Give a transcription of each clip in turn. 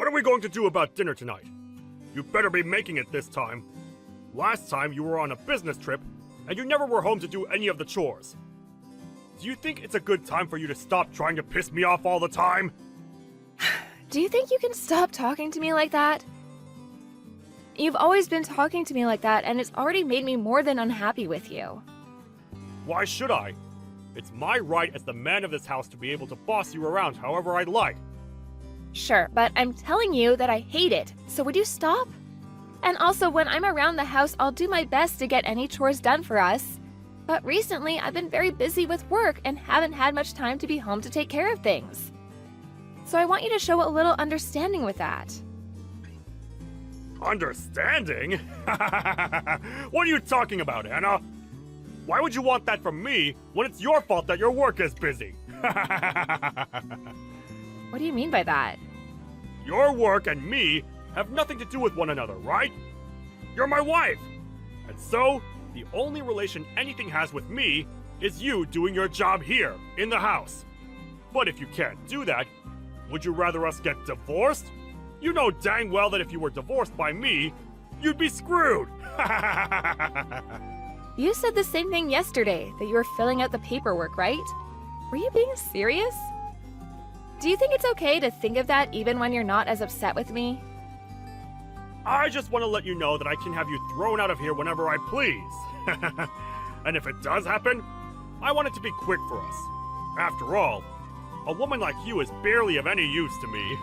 What are we going to do about dinner tonight? You better be making it this time. Last time you were on a business trip, and you never were home to do any of the chores. Do you think it's a good time for you to stop trying to piss me off all the time? Do you think you can stop talking to me like that? You've always been talking to me like that, and it's already made me more than unhappy with you. Why should I? It's my right as the man of this house to be able to boss you around however I'd like. Sure, but I'm telling you that I hate it, so would you stop? And also, when I'm around the house, I'll do my best to get any chores done for us. But recently, I've been very busy with work and haven't had much time to be home to take care of things. So I want you to show a little understanding with that. Understanding? What are you talking about, Anna? Why would you want that from me when it's your fault that your work is busy? What do you mean by that? Your work and me have nothing to do with one another, right? You're my wife! And so, the only relation anything has with me is you doing your job here, in the house. But if you can't do that, would you rather us get divorced? You know dang well that if you were divorced by me, you'd be screwed! You said the same thing yesterday, that you were filling out the paperwork, right? Were you being serious? Do you think it's okay to think of that even when you're not as upset with me? I just want to let you know that I can have you thrown out of here whenever I please. And if it does happen, I want it to be quick for us. After all, a woman like you is barely of any use to me.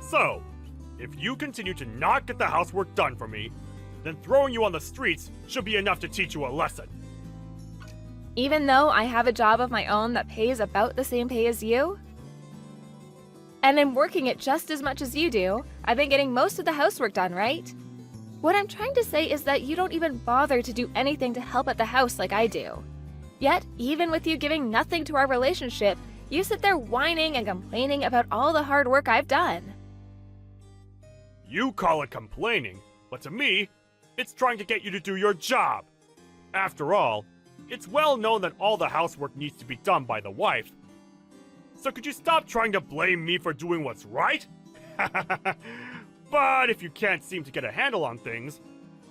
So, if you continue to not get the housework done for me, then throwing you on the streets should be enough to teach you a lesson. Even though I have a job of my own that pays about the same pay as you? And I'm working it just as much as you do. I've been getting most of the housework done, right? What I'm trying to say is that you don't even bother to do anything to help at the house like I do. Yet, even with you giving nothing to our relationship, you sit there whining and complaining about all the hard work I've done. You call it complaining, but to me, it's trying to get you to do your job. After all, it's well known that all the housework needs to be done by the wife. So could you stop trying to blame me for doing what's right? But if you can't seem to get a handle on things,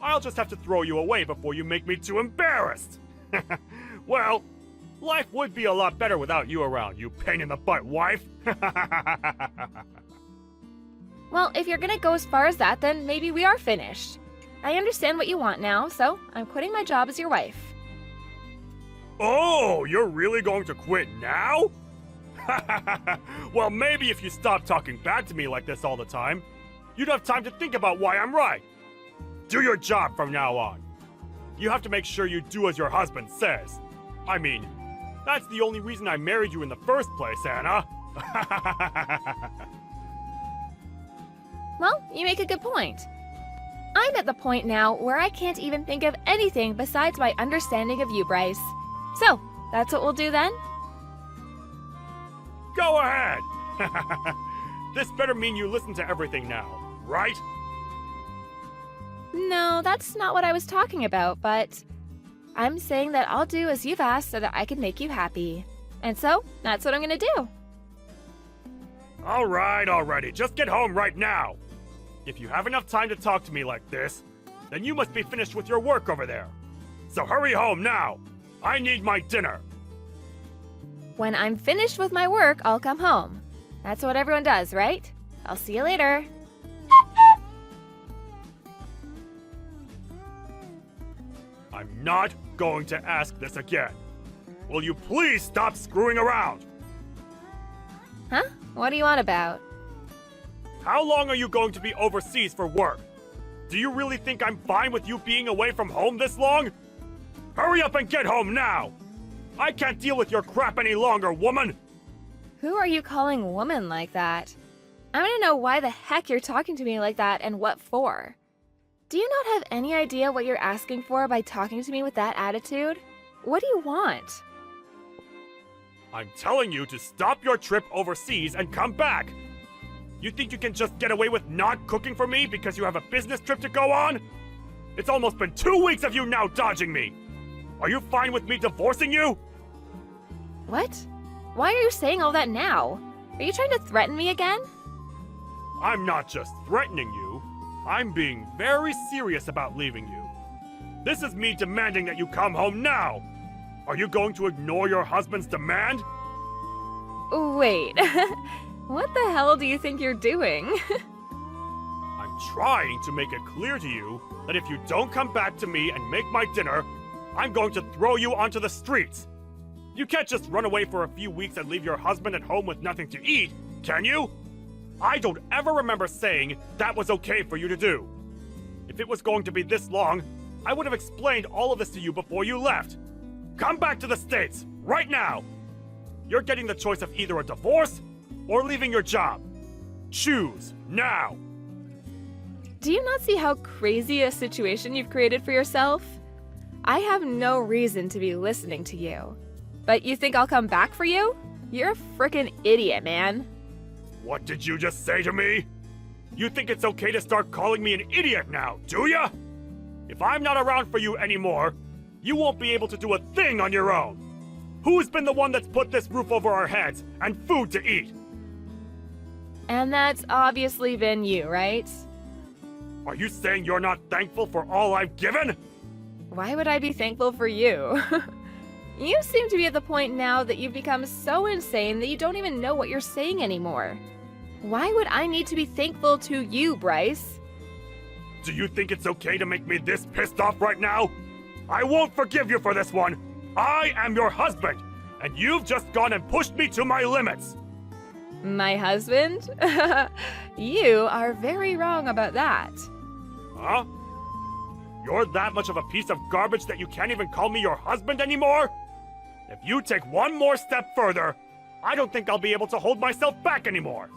I'll just have to throw you away before you make me too embarrassed. Well, life would be a lot better without you around, you pain-in-the-butt wife. Well, if you're gonna go as far as that, then maybe we are finished. I understand what you want now, so I'm quitting my job as your wife. Oh, you're really going to quit now? Well, maybe if you stop talking back to me like this all the time, you'd have time to think about why I'm right. Do your job from now on. You have to make sure you do as your husband says. I mean, that's the only reason I married you in the first place, Anna. Well, you make a good point. I'm at the point now where I can't even think of anything besides my understanding of you, Bryce. So, that's what we'll do then? Go ahead! This better mean you listen to everything now, right? No, that's not what I was talking about, but I'm saying that I'll do as you've asked so that I can make you happy. And so, that's what I'm gonna do. Alright, already, just get home right now! If you have enough time to talk to me like this, then you must be finished with your work over there. So hurry home now! I need my dinner! When I'm finished with my work, I'll come home. That's what everyone does, right? I'll see you later. I'm not going to ask this again. Will you please stop screwing around? Huh? What do you want about? How long are you going to be overseas for work? Do you really think I'm fine with you being away from home this long? Hurry up and get home now! I can't deal with your crap any longer, woman! Who are you calling woman like that? I want to know why the heck you're talking to me like that and what for. Do you not have any idea what you're asking for by talking to me with that attitude? What do you want? I'm telling you to stop your trip overseas and come back! You think you can just get away with not cooking for me because you have a business trip to go on? It's almost been 2 weeks of you now dodging me! Are you fine with me divorcing you? What? Why are you saying all that now? Are you trying to threaten me again? I'm not just threatening you, I'm being very serious about leaving you. This is me demanding that you come home now! Are you going to ignore your husband's demand? Wait, what the hell do you think you're doing? I'm trying to make it clear to you that if you don't come back to me and make my dinner, I'm going to throw you onto the streets. You can't just run away for a few weeks and leave your husband at home with nothing to eat, can you? I don't ever remember saying that was okay for you to do. If it was going to be this long, I would have explained all of this to you before you left. Come back to the States, right now! You're getting the choice of either a divorce or leaving your job. Choose, now! Do you not see how crazy a situation you've created for yourself? I have no reason to be listening to you. But you think I'll come back for you? You're a frickin' idiot, man. What did you just say to me? You think it's okay to start calling me an idiot now, do ya? If I'm not around for you anymore, you won't be able to do a thing on your own. Who's been the one that's put this roof over our heads and food to eat? And that's obviously been you, right? Are you saying you're not thankful for all I've given? Why would I be thankful for you? You seem to be at the point now that you've become so insane that you don't even know what you're saying anymore. Why would I need to be thankful to you, Bryce? Do you think it's okay to make me this pissed off right now? I won't forgive you for this one. I am your husband, and you've just gone and pushed me to my limits. My husband? You are very wrong about that. Huh? You're that much of a piece of garbage that you can't even call me your husband anymore? If you take one more step further, I don't think I'll be able to hold myself back anymore.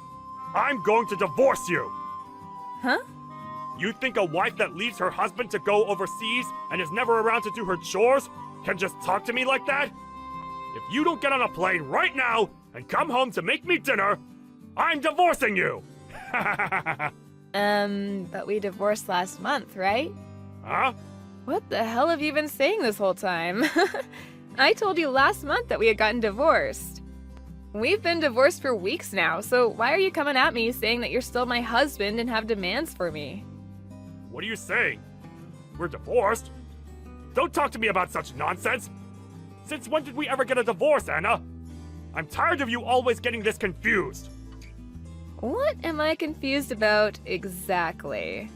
I'm going to divorce you. Huh? You think a wife that leaves her husband to go overseas and is never around to do her chores can just talk to me like that? If you don't get on a plane right now and come home to make me dinner, I'm divorcing you! But we divorced last month, right? Huh? What the hell have you been saying this whole time? I told you last month that we had gotten divorced. We've been divorced for weeks now, so why are you coming at me saying that you're still my husband and have demands for me? What are you saying? We're divorced? Don't talk to me about such nonsense! Since when did we ever get a divorce, Anna? I'm tired of you always getting this confused. What am I confused about exactly?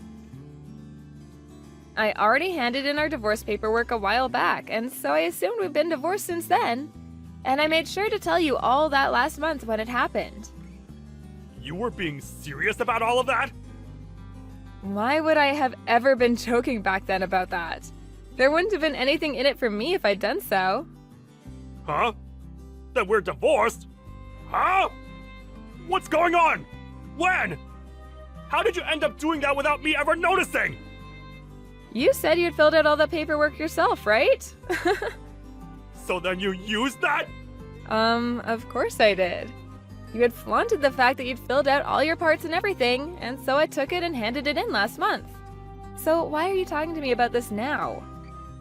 I already handed in our divorce paperwork a while back, and so I assumed we've been divorced since then. And I made sure to tell you all that last month when it happened. You were being serious about all of that? Why would I have ever been joking back then about that? There wouldn't have been anything in it for me if I'd done so. Huh? That we're divorced? Huh? What's going on? When? How did you end up doing that without me ever noticing? You said you'd filled out all the paperwork yourself, right? So then you used that? Of course I did. You had flaunted the fact that you'd filled out all your parts and everything, and so I took it and handed it in last month. So why are you talking to me about this now?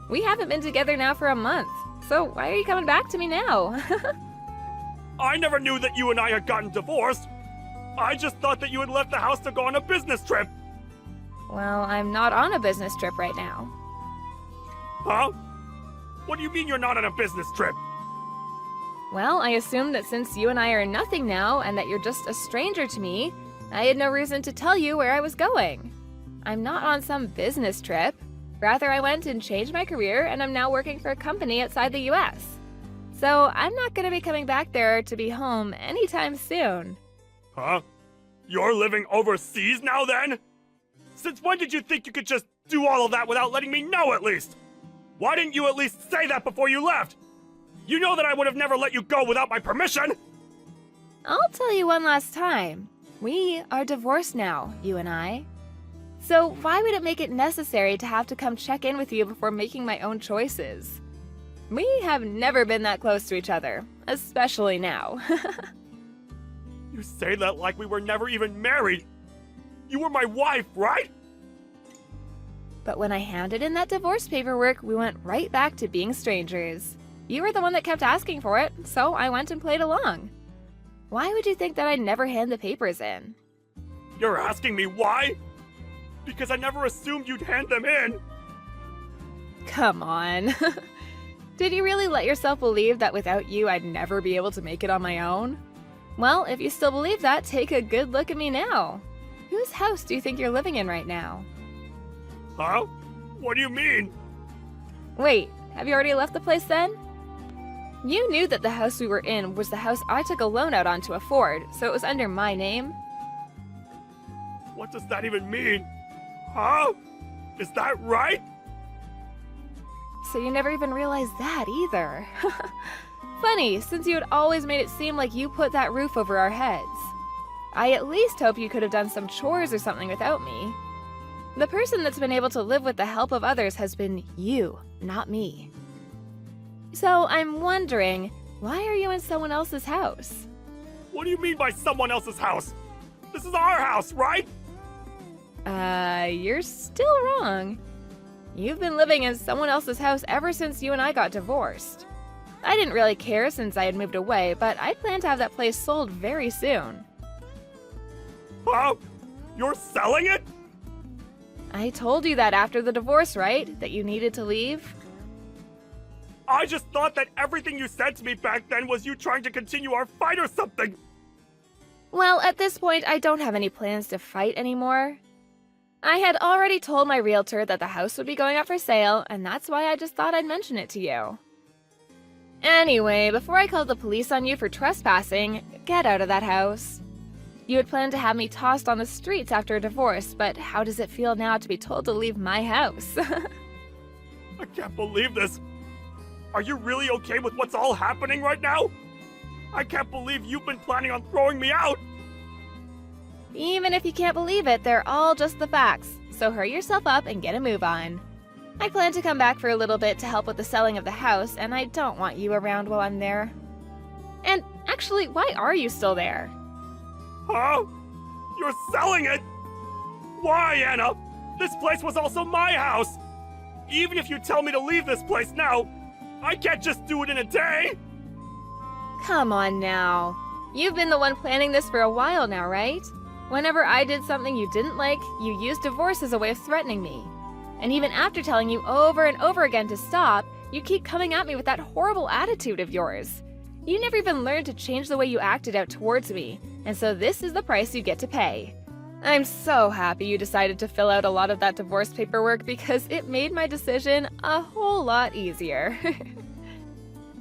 We haven't been together now for a month, so why are you coming back to me now? I never knew that you and I had gotten divorced. I just thought that you had left the house to go on a business trip. Well, I'm not on a business trip right now. Huh? What do you mean you're not on a business trip? Well, I assumed that since you and I are nothing now and that you're just a stranger to me, I had no reason to tell you where I was going. I'm not on some business trip. Rather, I went and changed my career and I'm now working for a company outside the US. So I'm not going to be coming back there to be home anytime soon. Huh? You're living overseas now then? Since when did you think you could just do all of that without letting me know at least? Why didn't you at least say that before you left? You know that I would have never let you go without my permission! I'll tell you one last time. We are divorced now, you and I. So why would it make it necessary to have to come check in with you before making my own choices? We have never been that close to each other, especially now. You say that like we were never even married. You were my wife, right? But when I handed in that divorce paperwork, we went right back to being strangers. You were the one that kept asking for it, so I went and played along. Why would you think that I'd never hand the papers in? You're asking me why? Because I never assumed you'd hand them in. Come on. Did you really let yourself believe that without you I'd never be able to make it on my own? Well, if you still believe that, take a good look at me now. Whose house do you think you're living in right now? Huh? What do you mean? Wait, have you already left the place then? You knew that the house we were in was the house I took a loan out on to afford, so it was under my name. What does that even mean? Huh? Is that right? So you never even realized that either. Funny, since you had always made it seem like you put that roof over our heads. I at least hope you could have done some chores or something without me. The person that's been able to live with the help of others has been you, not me. So I'm wondering, why are you in someone else's house? What do you mean by someone else's house? This is our house, right? You're still wrong. You've been living in someone else's house ever since you and I got divorced. I didn't really care since I had moved away, but I plan to have that place sold very soon. Huh? You're selling it? I told you that after the divorce, right? That you needed to leave? I just thought that everything you said to me back then was you trying to continue our fight or something. Well, at this point, I don't have any plans to fight anymore. I had already told my realtor that the house would be going up for sale, and that's why I just thought I'd mention it to you. Anyway, before I called the police on you for trespassing, get out of that house. You had planned to have me tossed on the streets after a divorce, but how does it feel now to be told to leave my house? I can't believe this. Are you really okay with what's all happening right now? I can't believe you've been planning on throwing me out. Even if you can't believe it, they're all just the facts, so hurry yourself up and get a move on. I plan to come back for a little bit to help with the selling of the house, and I don't want you around while I'm there. And actually, why are you still there? Huh? You're selling it? Why, Anna? This place was also my house. Even if you tell me to leave this place now, I can't just do it in a day. Come on now. You've been the one planning this for a while now, right? Whenever I did something you didn't like, you used divorce as a way of threatening me. And even after telling you over and over again to stop, you keep coming at me with that horrible attitude of yours. You never even learned to change the way you acted out towards me, and so this is the price you get to pay. I'm so happy you decided to fill out a lot of that divorce paperwork because it made my decision a whole lot easier.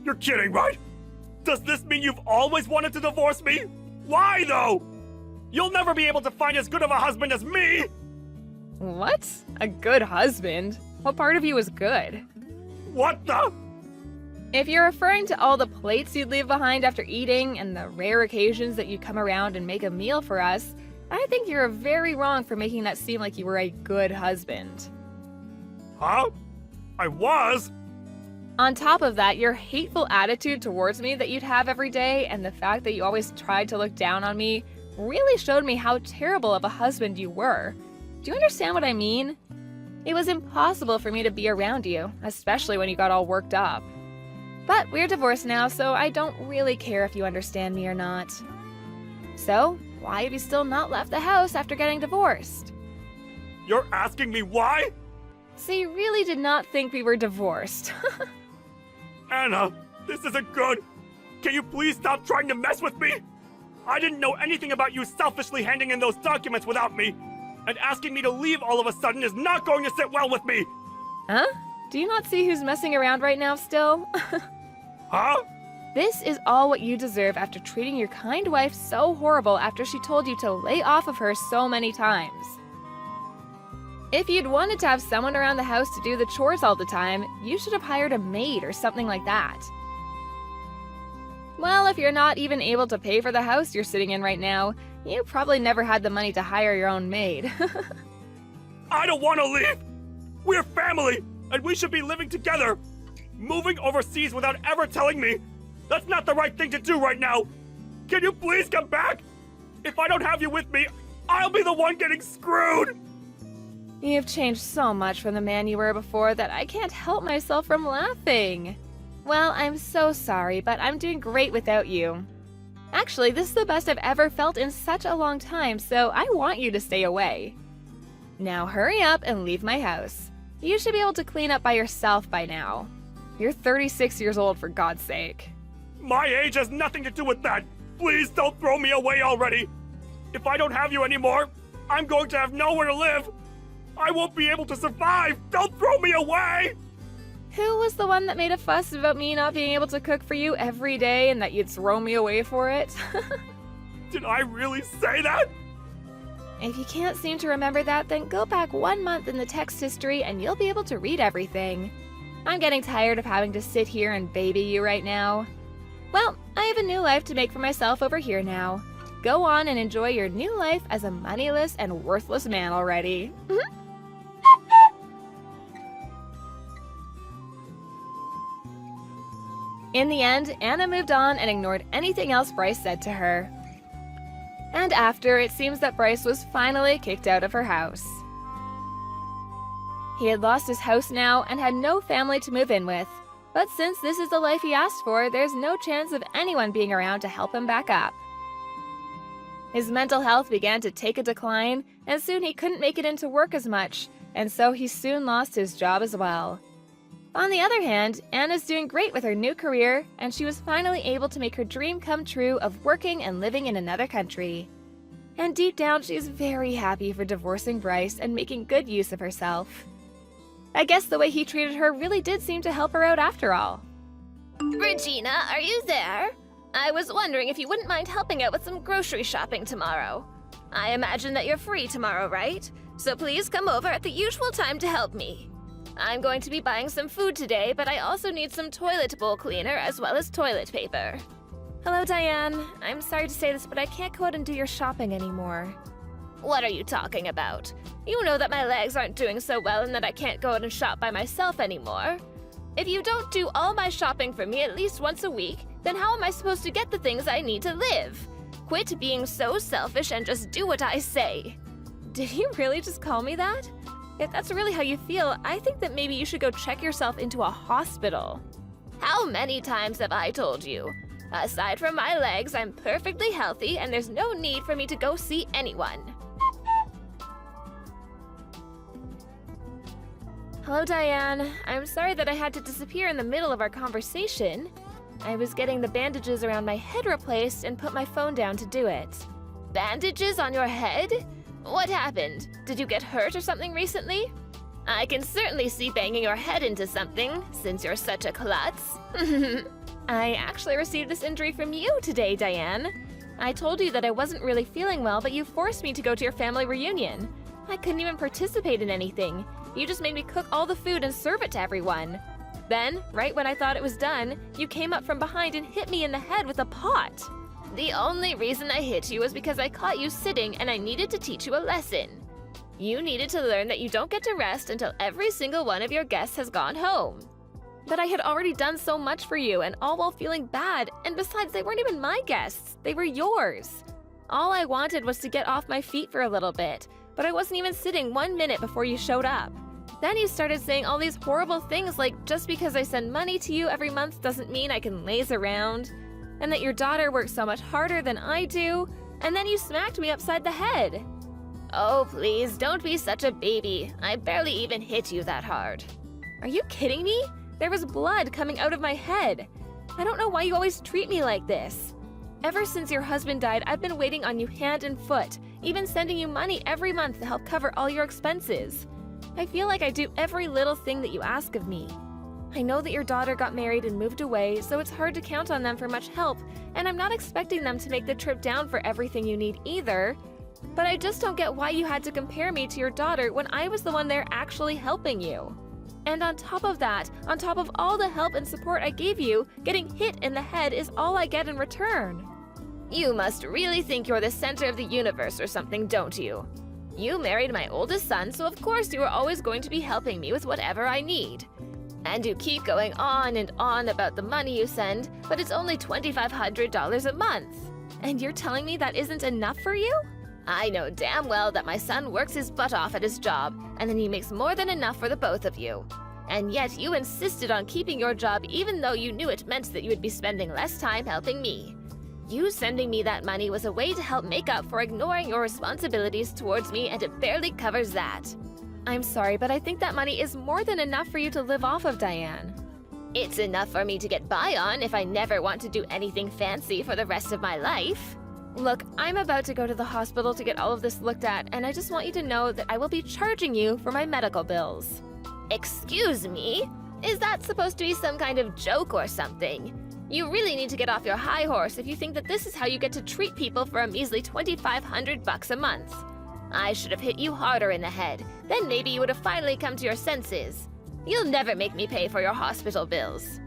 You're kidding, right? Does this mean you've always wanted to divorce me? Why, though? You'll never be able to find as good of a husband as me! What? A good husband? What part of you is good? What the? If you're referring to all the plates you'd leave behind after eating and the rare occasions that you come around and make a meal for us, I think you're very wrong for making that seem like you were a good husband. Huh? I was? On top of that, your hateful attitude towards me that you'd have every day and the fact that you always tried to look down on me really showed me how terrible of a husband you were. Do you understand what I mean? It was impossible for me to be around you, especially when you got all worked up. But we're divorced now, so I don't really care if you understand me or not. So, why have you still not left the house after getting divorced? You're asking me why? So you really did not think we were divorced. Anna, this isn't good. Can you please stop trying to mess with me? I didn't know anything about you selfishly handing in those documents without me. And asking me to leave all of a sudden is not going to sit well with me. Huh? Do you not see who's messing around right now still? Huh? This is all what you deserve after treating your kind wife so horrible after she told you to lay off of her so many times. If you'd wanted to have someone around the house to do the chores all the time, you should have hired a maid or something like that. Well, if you're not even able to pay for the house you're sitting in right now, you probably never had the money to hire your own maid. I don't want to leave. We're family, and we should be living together. Moving overseas without ever telling me, that's not the right thing to do right now. Can you please come back? If I don't have you with me, I'll be the one getting screwed. You've changed so much from the man you were before that I can't help myself from laughing. Well, I'm so sorry, but I'm doing great without you. Actually, this is the best I've ever felt in such a long time, so I want you to stay away. Now hurry up and leave my house. You should be able to clean up by yourself by now. You're 36 years old, for God's sake. My age has nothing to do with that. Please don't throw me away already. If I don't have you anymore, I'm going to have nowhere to live. I won't be able to survive. Don't throw me away. Who was the one that made a fuss about me not being able to cook for you every day and that you'd throw me away for it? Did I really say that? If you can't seem to remember that, then go back 1 month in the text history and you'll be able to read everything. I'm getting tired of having to sit here and baby you right now. Well, I have a new life to make for myself over here now. Go on and enjoy your new life as a moneyless and worthless man already. In the end, Anna moved on and ignored anything else Bryce said to her. And after, it seems that Bryce was finally kicked out of her house. He had lost his house now and had no family to move in with. But since this is the life he asked for, there's no chance of anyone being around to help him back up. His mental health began to take a decline, and soon he couldn't make it into work as much, and so he soon lost his job as well. On the other hand, Anna's doing great with her new career, and she was finally able to make her dream come true of working and living in another country. And deep down, she's very happy for divorcing Bryce and making good use of herself. I guess the way he treated her really did seem to help her out after all. Regina, are you there? I was wondering if you wouldn't mind helping out with some grocery shopping tomorrow. I imagine that you're free tomorrow, right? So please come over at the usual time to help me. I'm going to be buying some food today, but I also need some toilet bowl cleaner as well as toilet paper. Hello, Diane. I'm sorry to say this, but I can't go out and do your shopping anymore. What are you talking about? You know that my legs aren't doing so well and that I can't go out and shop by myself anymore. If you don't do all my shopping for me at least once a week, then how am I supposed to get the things I need to live? Quit being so selfish and just do what I say. Did you really just call me that? If that's really how you feel, I think that maybe you should go check yourself into a hospital. How many times have I told you? Aside from my legs, I'm perfectly healthy and there's no need for me to go see anyone. Hello, Diane. I'm sorry that I had to disappear in the middle of our conversation. I was getting the bandages around my head replaced and put my phone down to do it. Bandages on your head? What happened? Did you get hurt or something recently? I can certainly see banging your head into something, since you're such a klutz. I actually received this injury from you today, Diane. I told you that I wasn't really feeling well, but you forced me to go to your family reunion. I couldn't even participate in anything. You just made me cook all the food and serve it to everyone. Then, right when I thought it was done, you came up from behind and hit me in the head with a pot. The only reason I hit you was because I caught you sitting and I needed to teach you a lesson. You needed to learn that you don't get to rest until every single one of your guests has gone home. But I had already done so much for you, and all while feeling bad, and besides, they weren't even my guests, they were yours. All I wanted was to get off my feet for a little bit, but I wasn't even sitting 1 minute before you showed up. Then you started saying all these horrible things like just because I send money to you every month doesn't mean I can laze around, and that your daughter works so much harder than I do, and then you smacked me upside the head. Oh, please, don't be such a baby. I barely even hit you that hard. Are you kidding me? There was blood coming out of my head. I don't know why you always treat me like this. Ever since your husband died, I've been waiting on you hand and foot, even sending you money every month to help cover all your expenses. I feel like I do every little thing that you ask of me. I know that your daughter got married and moved away, so it's hard to count on them for much help, and I'm not expecting them to make the trip down for everything you need either. But I just don't get why you had to compare me to your daughter when I was the one there actually helping you. And on top of that, on top of all the help and support I gave you, getting hit in the head is all I get in return. You must really think you're the center of the universe or something, don't you? You married my oldest son, so of course you are always going to be helping me with whatever I need. And you keep going on and on about the money you send, but it's only $2,500 a month. And you're telling me that isn't enough for you? I know damn well that my son works his butt off at his job, and then he makes more than enough for the both of you. And yet you insisted on keeping your job even though you knew it meant that you would be spending less time helping me. You sending me that money was a way to help make up for ignoring your responsibilities towards me, and it barely covers that. I'm sorry, but I think that money is more than enough for you to live off of, Diane. It's enough for me to get by on if I never want to do anything fancy for the rest of my life. Look, I'm about to go to the hospital to get all of this looked at, and I just want you to know that I will be charging you for my medical bills. Excuse me? Is that supposed to be some kind of joke or something? You really need to get off your high horse if you think that this is how you get to treat people for a measly $2,500 a month. I should have hit you harder in the head. Then maybe you would have finally come to your senses. You'll never make me pay for your hospital bills.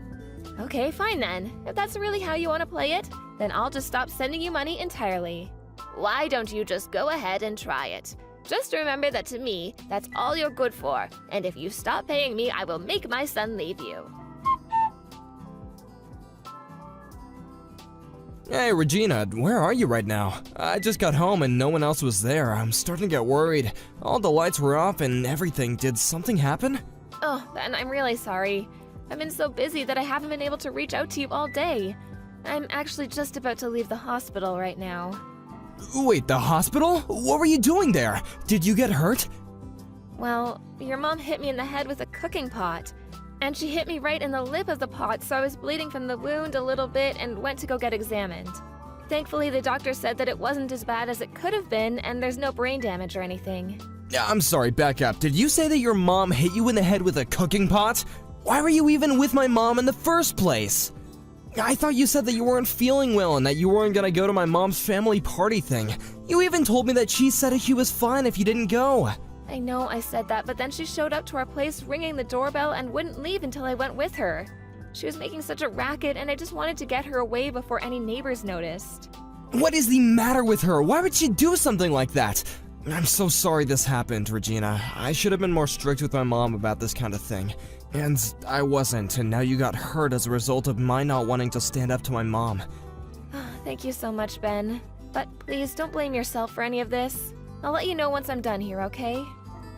Okay, fine then. If that's really how you want to play it, then I'll just stop sending you money entirely. Why don't you just go ahead and try it? Just remember that to me, that's all you're good for, and if you stop paying me, I will make my son leave you. Hey, Regina, where are you right now? I just got home and no one else was there. I'm starting to get worried. All the lights were off and everything. Did something happen? Oh, Ben, I'm really sorry. I've been so busy that I haven't been able to reach out to you all day. I'm actually just about to leave the hospital right now. Wait, the hospital? What were you doing there? Did you get hurt? Well, your mom hit me in the head with a cooking pot. And she hit me right in the lip of the pot, so I was bleeding from the wound a little bit and went to go get examined. Thankfully, the doctor said that it wasn't as bad as it could have been, and there's no brain damage or anything. I'm sorry, back up. Did you say that your mom hit you in the head with a cooking pot? Why were you even with my mom in the first place? I thought you said that you weren't feeling well and that you weren't gonna go to my mom's family party thing. You even told me that she said that she was fine if you didn't go. I know I said that, but then she showed up to our place ringing the doorbell and wouldn't leave until I went with her. She was making such a racket, and I just wanted to get her away before any neighbors noticed. What is the matter with her? Why would she do something like that? I'm so sorry this happened, Regina. I should have been more strict with my mom about this kind of thing. And I wasn't, and now you got hurt as a result of my not wanting to stand up to my mom. Thank you so much, Ben. But please don't blame yourself for any of this. I'll let you know once I'm done here, okay?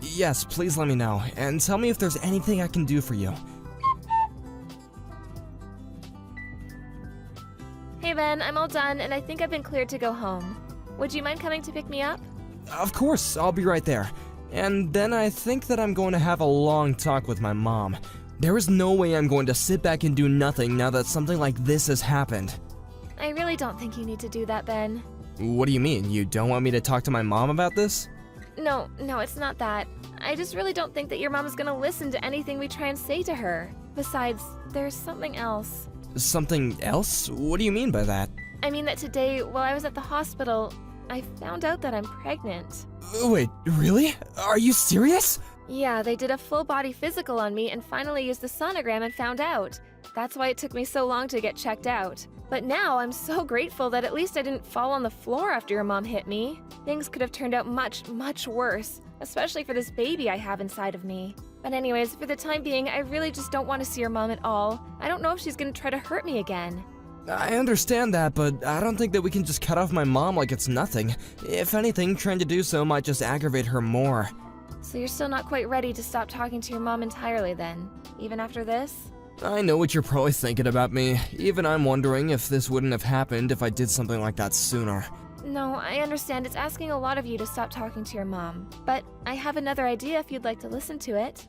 Yes, please let me know, and tell me if there's anything I can do for you. Hey Ben, I'm all done, and I think I've been cleared to go home. Would you mind coming to pick me up? Of course, I'll be right there. And then I think that I'm going to have a long talk with my mom. There is no way I'm going to sit back and do nothing now that something like this has happened. I really don't think you need to do that, Ben. What do you mean? You don't want me to talk to my mom about this? No, it's not that. I just really don't think that your mom is gonna listen to anything we try and say to her. Besides, there's something else. Something else? What do you mean by that? I mean that today, while I was at the hospital, I found out that I'm pregnant. Wait, really? Are you serious? Yeah, they did a full body physical on me and finally used the sonogram and found out. That's why it took me so long to get checked out. But now I'm so grateful that at least I didn't fall on the floor after your mom hit me. Things could have turned out much, much worse, especially for this baby I have inside of me. But anyways, for the time being, I really just don't want to see your mom at all. I don't know if she's gonna try to hurt me again. I understand that, but I don't think that we can just cut off my mom like it's nothing. If anything, trying to do so might just aggravate her more. So you're still not quite ready to stop talking to your mom entirely then, even after this? I know what you're probably thinking about me. Even I'm wondering if this wouldn't have happened if I did something like that sooner. No, I understand it's asking a lot of you to stop talking to your mom. But I have another idea if you'd like to listen to it.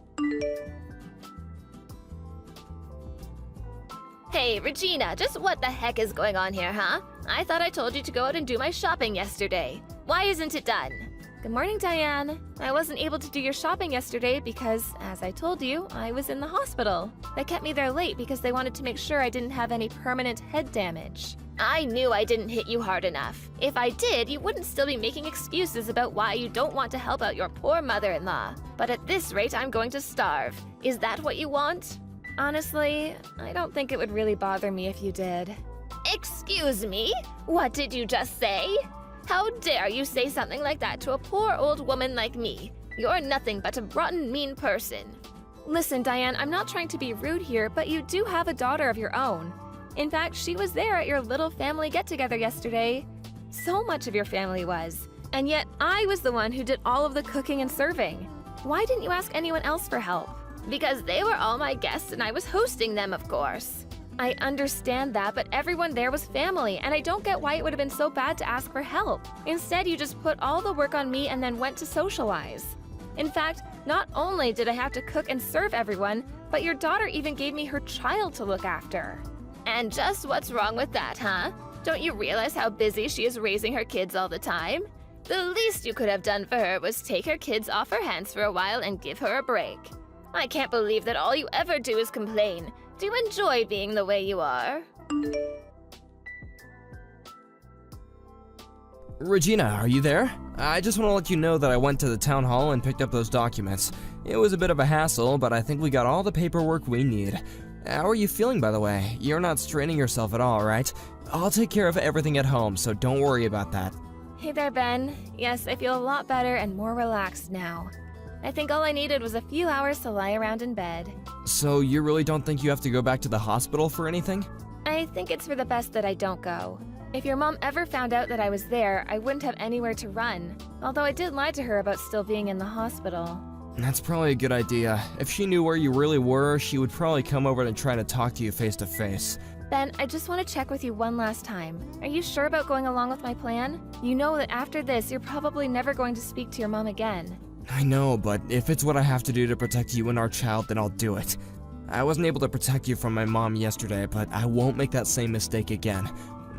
Hey, Regina, just what the heck is going on here, huh? I thought I told you to go out and do my shopping yesterday. Why isn't it done? Good morning, Diane. I wasn't able to do your shopping yesterday because, as I told you, I was in the hospital. They kept me there late because they wanted to make sure I didn't have any permanent head damage. I knew I didn't hit you hard enough. If I did, you wouldn't still be making excuses about why you don't want to help out your poor mother-in-law. But at this rate, I'm going to starve. Is that what you want? Honestly, I don't think it would really bother me if you did. Excuse me? What did you just say? How dare you say something like that to a poor old woman like me? You're nothing but a rotten, mean person. Listen, Diane, I'm not trying to be rude here, but you do have a daughter of your own. In fact, she was there at your little family get-together yesterday. So much of your family was. And yet, I was the one who did all of the cooking and serving. Why didn't you ask anyone else for help? Because they were all my guests and I was hosting them, of course. I understand that, but everyone there was family, and I don't get why it would have been so bad to ask for help. Instead, you just put all the work on me and then went to socialize. In fact, not only did I have to cook and serve everyone, but your daughter even gave me her child to look after. And just what's wrong with that, huh? Don't you realize how busy she is raising her kids all the time? The least you could have done for her was take her kids off her hands for a while and give her a break. I can't believe that all you ever do is complain. Do you enjoy being the way you are? Regina, are you there? I just want to let you know that I went to the town hall and picked up those documents. It was a bit of a hassle, but I think we got all the paperwork we need. How are you feeling, by the way? You're not straining yourself at all, right? I'll take care of everything at home, so don't worry about that. Hey there, Ben. Yes, I feel a lot better and more relaxed now. I think all I needed was a few hours to lie around in bed. So you really don't think you have to go back to the hospital for anything? I think it's for the best that I don't go. If your mom ever found out that I was there, I wouldn't have anywhere to run. Although I did lie to her about still being in the hospital. That's probably a good idea. If she knew where you really were, she would probably come over and try to talk to you face to face. Ben, I just want to check with you one last time. Are you sure about going along with my plan? You know that after this, you're probably never going to speak to your mom again. I know, but if it's what I have to do to protect you and our child, then I'll do it. I wasn't able to protect you from my mom yesterday, but I won't make that same mistake again.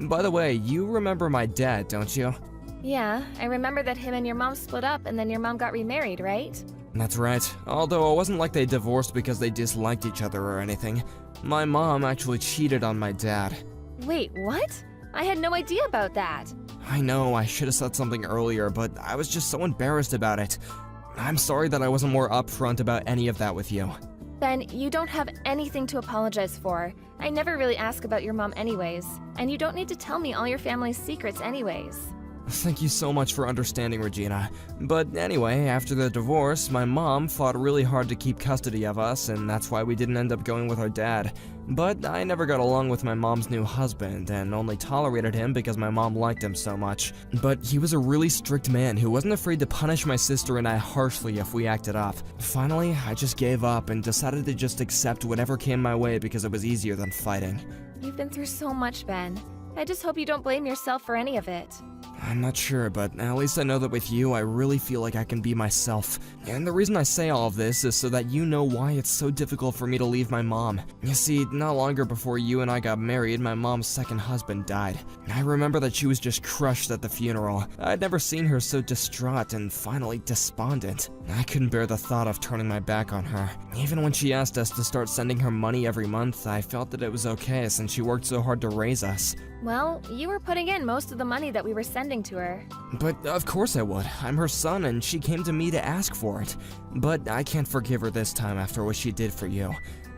By the way, you remember my dad, don't you? Yeah, I remember that him and your mom split up and then your mom got remarried, right? That's right. Although it wasn't like they divorced because they disliked each other or anything. My mom actually cheated on my dad. Wait, what? I had no idea about that. I know, I should have said something earlier, but I was just so embarrassed about it. I'm sorry that I wasn't more upfront about any of that with you. Ben, you don't have anything to apologize for. I never really ask about your mom anyways. And you don't need to tell me all your family's secrets anyways. Thank you so much for understanding, Regina. But anyway, after the divorce, my mom fought really hard to keep custody of us, and that's why we didn't end up going with our dad. But I never got along with my mom's new husband, and only tolerated him because my mom liked him so much. But he was a really strict man who wasn't afraid to punish my sister and I harshly if we acted up. Finally, I just gave up and decided to just accept whatever came my way because it was easier than fighting. You've been through so much, Ben. I just hope you don't blame yourself for any of it. I'm not sure, but at least I know that with you, I really feel like I can be myself. And the reason I say all of this is so that you know why it's so difficult for me to leave my mom. You see, not longer before you and I got married, my mom's second husband died. I remember that she was just crushed at the funeral. I'd never seen her so distraught and finally despondent. I couldn't bear the thought of turning my back on her. Even when she asked us to start sending her money every month, I felt that it was okay since she worked so hard to raise us. Well, you were putting in most of the money that we were sending to her. But of course I would. I'm her son and she came to me to ask for it. But I can't forgive her this time after what she did for you.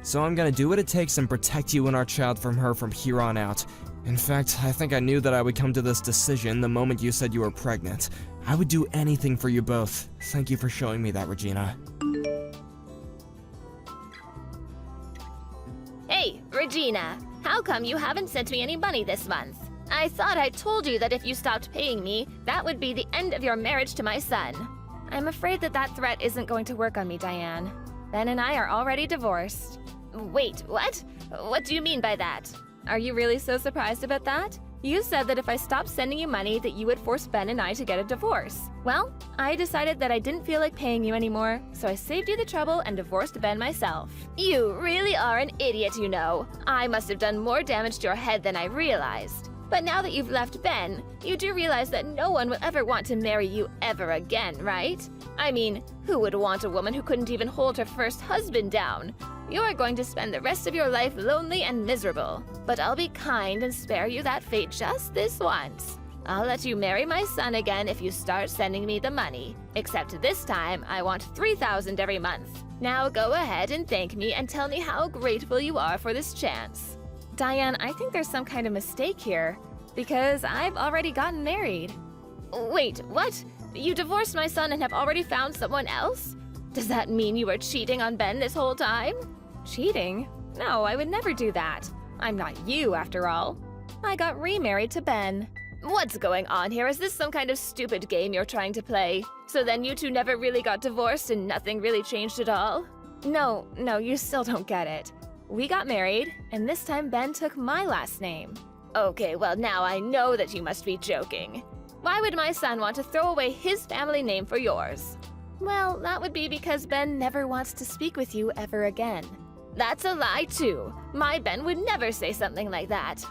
So I'm gonna do what it takes and protect you and our child from her from here on out. In fact, I think I knew that I would come to this decision the moment you said you were pregnant. I would do anything for you both. Thank you for showing me that, Regina. Hey, Regina, how come you haven't sent me any money this month? I thought I told you that if you stopped paying me, that would be the end of your marriage to my son. I'm afraid that that threat isn't going to work on me, Diane. Ben and I are already divorced. Wait, what? What do you mean by that? Are you really so surprised about that? You said that if I stopped sending you money that you would force Ben and I to get a divorce. Well, I decided that I didn't feel like paying you anymore, so I saved you the trouble and divorced Ben myself. You really are an idiot, you know. I must have done more damage to your head than I realized. But now that you've left Ben, you do realize that no one will ever want to marry you ever again, right? I mean, who would want a woman who couldn't even hold her first husband down? You're going to spend the rest of your life lonely and miserable. But I'll be kind and spare you that fate just this once. I'll let you marry my son again if you start sending me the money. Except this time, I want $3,000 every month. Now go ahead and thank me and tell me how grateful you are for this chance. Diane, I think there's some kind of mistake here, because I've already gotten married. Wait, what? You divorced my son and have already found someone else? Does that mean you were cheating on Ben this whole time? Cheating? No, I would never do that. I'm not you, after all. I got remarried to Ben. What's going on here? Is this some kind of stupid game you're trying to play? So then you two never really got divorced and nothing really changed at all? No, you still don't get it. we got married, and this time Ben took my last name. Okay, well now I know that you must be joking. Why would my son want to throw away his family name for yours? Well, that would be because Ben never wants to speak with you ever again. That's a lie too. My Ben would never say something like that.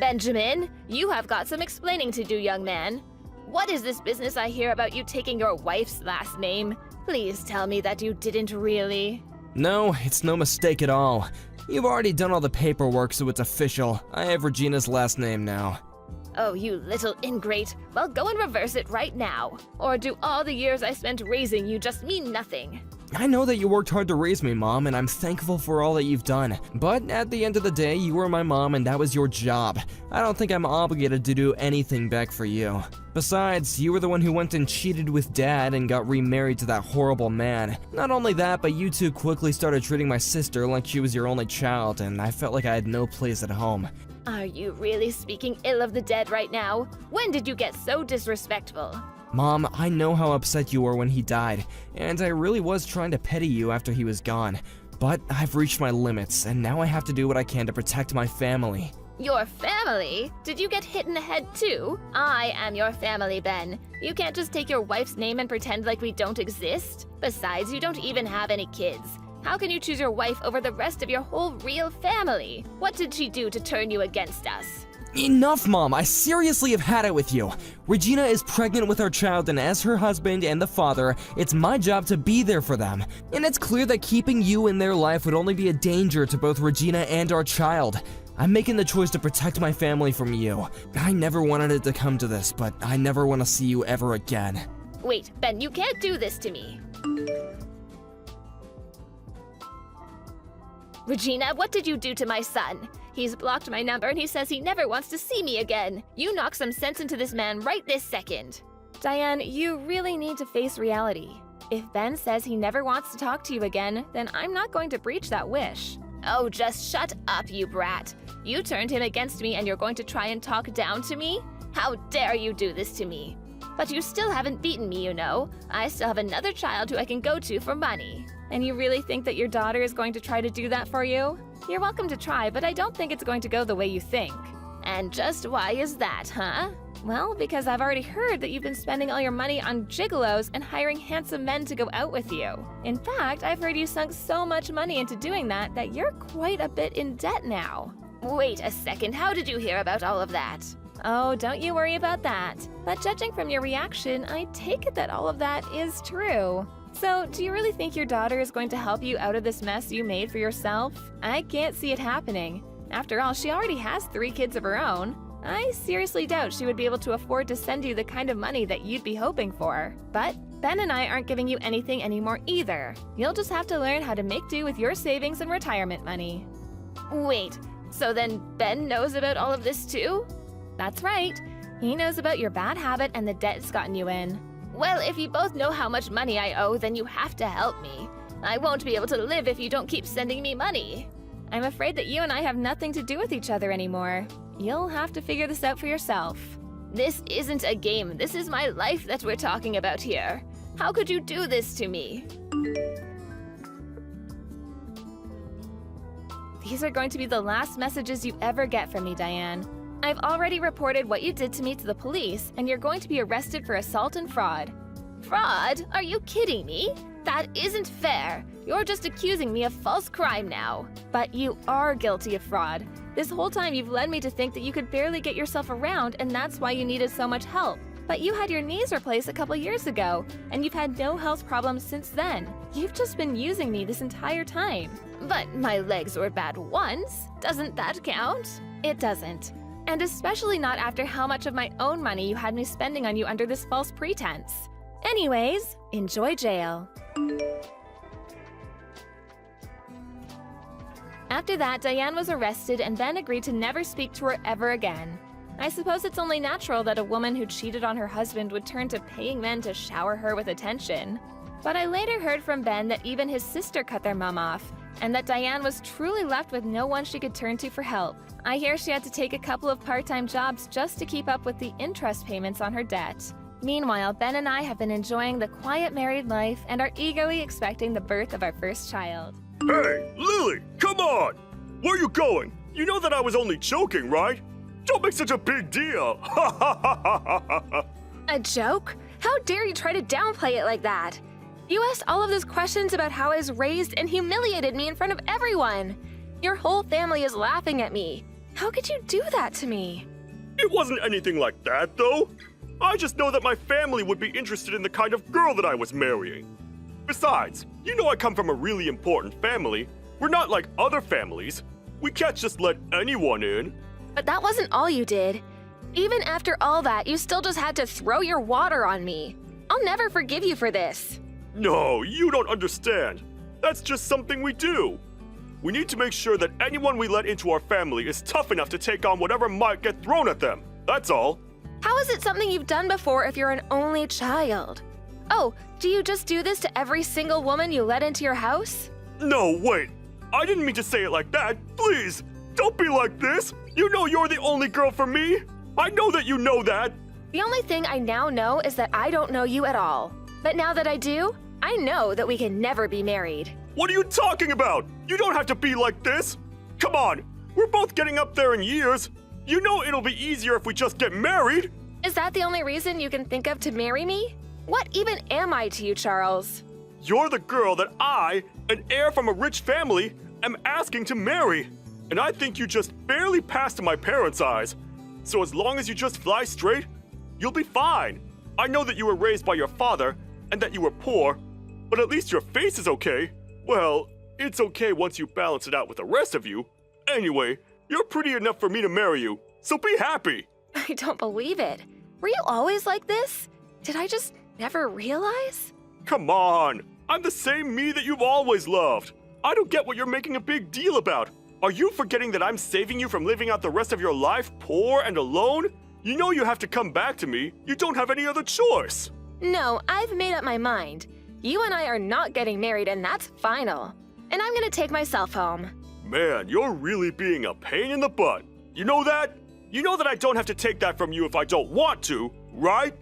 Benjamin, you have got some explaining to do, young man. What is this business I hear about you taking your wife's last name? Please tell me that you didn't really. No, it's no mistake at all. You've already done all the paperwork, so it's official. I have Regina's last name now. Oh, you little ingrate. Well, go and reverse it right now. Or do all the years I spent raising you just mean nothing? I know that you worked hard to raise me, Mom, and I'm thankful for all that you've done. But at the end of the day, you were my mom and that was your job. I don't think I'm obligated to do anything back for you. Besides, you were the one who went and cheated with Dad and got remarried to that horrible man. Not only that, but you two quickly started treating my sister like she was your only child, and I felt like I had no place at home. Are you really speaking ill of the dead right now? When did you get so disrespectful? Mom, I know how upset you were when he died, and I really was trying to pity you after he was gone. But I've reached my limits, and now I have to do what I can to protect my family. Your family? Did you get hit in the head too? I am your family, Ben. You can't just take your wife's name and pretend like we don't exist. Besides, you don't even have any kids. How can you choose your wife over the rest of your whole real family? What did she do to turn you against us? Enough, Mom! I seriously have had it with you! Regina is pregnant with our child, and as her husband and the father, it's my job to be there for them. And it's clear that keeping you in their life would only be a danger to both Regina and our child. I'm making the choice to protect my family from you. I never wanted it to come to this, but I never want to see you ever again. Wait, Ben, you can't do this to me. Regina, what did you do to my son? He's blocked my number and he says he never wants to see me again. You knock some sense into this man right this second. Diane, you really need to face reality. If Ben says he never wants to talk to you again, then I'm not going to breach that wish. Oh, just shut up, you brat. You turned him against me and you're going to try and talk down to me? How dare you do this to me? But you still haven't beaten me, you know. I still have another child who I can go to for money. And you really think that your daughter is going to try to do that for you? You're welcome to try, but I don't think it's going to go the way you think. And just why is that, huh? Well, because I've already heard that you've been spending all your money on gigolos and hiring handsome men to go out with you. In fact, I've heard you sunk so much money into doing that you're quite a bit in debt now. Wait a second, how did you hear about all of that? Oh, don't you worry about that. But judging from your reaction, I take it that all of that is true. So, do you really think your daughter is going to help you out of this mess you made for yourself? I can't see it happening. After all, she already has 3 kids of her own. I seriously doubt she would be able to afford to send you the kind of money that you'd be hoping for. But Ben and I aren't giving you anything anymore either. You'll just have to learn how to make do with your savings and retirement money. Wait, so then Ben knows about all of this too? That's right. He knows about your bad habit and the debt it's gotten you in. Well, if you both know how much money I owe, then you have to help me. I won't be able to live if you don't keep sending me money. I'm afraid that you and I have nothing to do with each other anymore. You'll have to figure this out for yourself. This isn't a game. This is my life that we're talking about here. How could you do this to me? These are going to be the last messages you ever get from me, Diane. I've already reported what you did to me to the police, and you're going to be arrested for assault and fraud. Fraud? Are you kidding me? That isn't fair. You're just accusing me of false crime now. But you are guilty of fraud. This whole time you've led me to think that you could barely get yourself around, and that's why you needed so much help. But you had your knees replaced a couple years ago, and you've had no health problems since then. You've just been using me this entire time. But my legs were bad once. Doesn't that count? It doesn't. And especially not after how much of my own money you had me spending on you under this false pretense. Anyways, enjoy jail. After that, Diane was arrested and Ben agreed to never speak to her ever again. I suppose it's only natural that a woman who cheated on her husband would turn to paying men to shower her with attention. But I later heard from Ben that even his sister cut their mom off, and that Diane was truly left with no one she could turn to for help. I hear she had to take a couple of part-time jobs just to keep up with the interest payments on her debt. Meanwhile, Ben and I have been enjoying the quiet married life and are eagerly expecting the birth of our first child. Hey, Lily, come on! Where are you going? You know that I was only joking, right? Don't make such a big deal! Ha ha ha ha ha ha! A joke? How dare you try to downplay it like that? You asked all of those questions about how I was raised and humiliated me in front of everyone. Your whole family is laughing at me. How could you do that to me? It wasn't anything like that, though. I just know that my family would be interested in the kind of girl that I was marrying. Besides, you know I come from a really important family. We're not like other families. We can't just let anyone in. But that wasn't all you did. Even after all that, you still just had to throw your water on me. I'll never forgive you for this. No, you don't understand. That's just something we do. We need to make sure that anyone we let into our family is tough enough to take on whatever might get thrown at them. That's all. How is it something you've done before if you're an only child? Oh, do you just do this to every single woman you let into your house? No, wait. I didn't mean to say it like that. Please, don't be like this. You know you're the only girl for me. I know that you know that. The only thing I now know is that I don't know you at all. But now that I do, I know that we can never be married. What are you talking about? You don't have to be like this. Come on, we're both getting up there in years. You know it'll be easier if we just get married. Is that the only reason you can think of to marry me? What even am I to you, Charles? You're the girl that I, an heir from a rich family, am asking to marry. And I think you just barely passed in my parents' eyes. So as long as you just fly straight, you'll be fine. I know that you were raised by your father and that you were poor, but at least your face is okay. Well, it's okay once you balance it out with the rest of you. Anyway, you're pretty enough for me to marry you, so be happy. I don't believe it. Were you always like this? Did I just never realize? Come on, I'm the same me that you've always loved. I don't get what you're making a big deal about. Are you forgetting that I'm saving you from living out the rest of your life poor and alone? You know you have to come back to me. You don't have any other choice. No, I've made up my mind. You and I are not getting married, and that's final. And I'm gonna take myself home. Man, you're really being a pain in the butt. You know that? You know that I don't have to take that from you if I don't want to, right?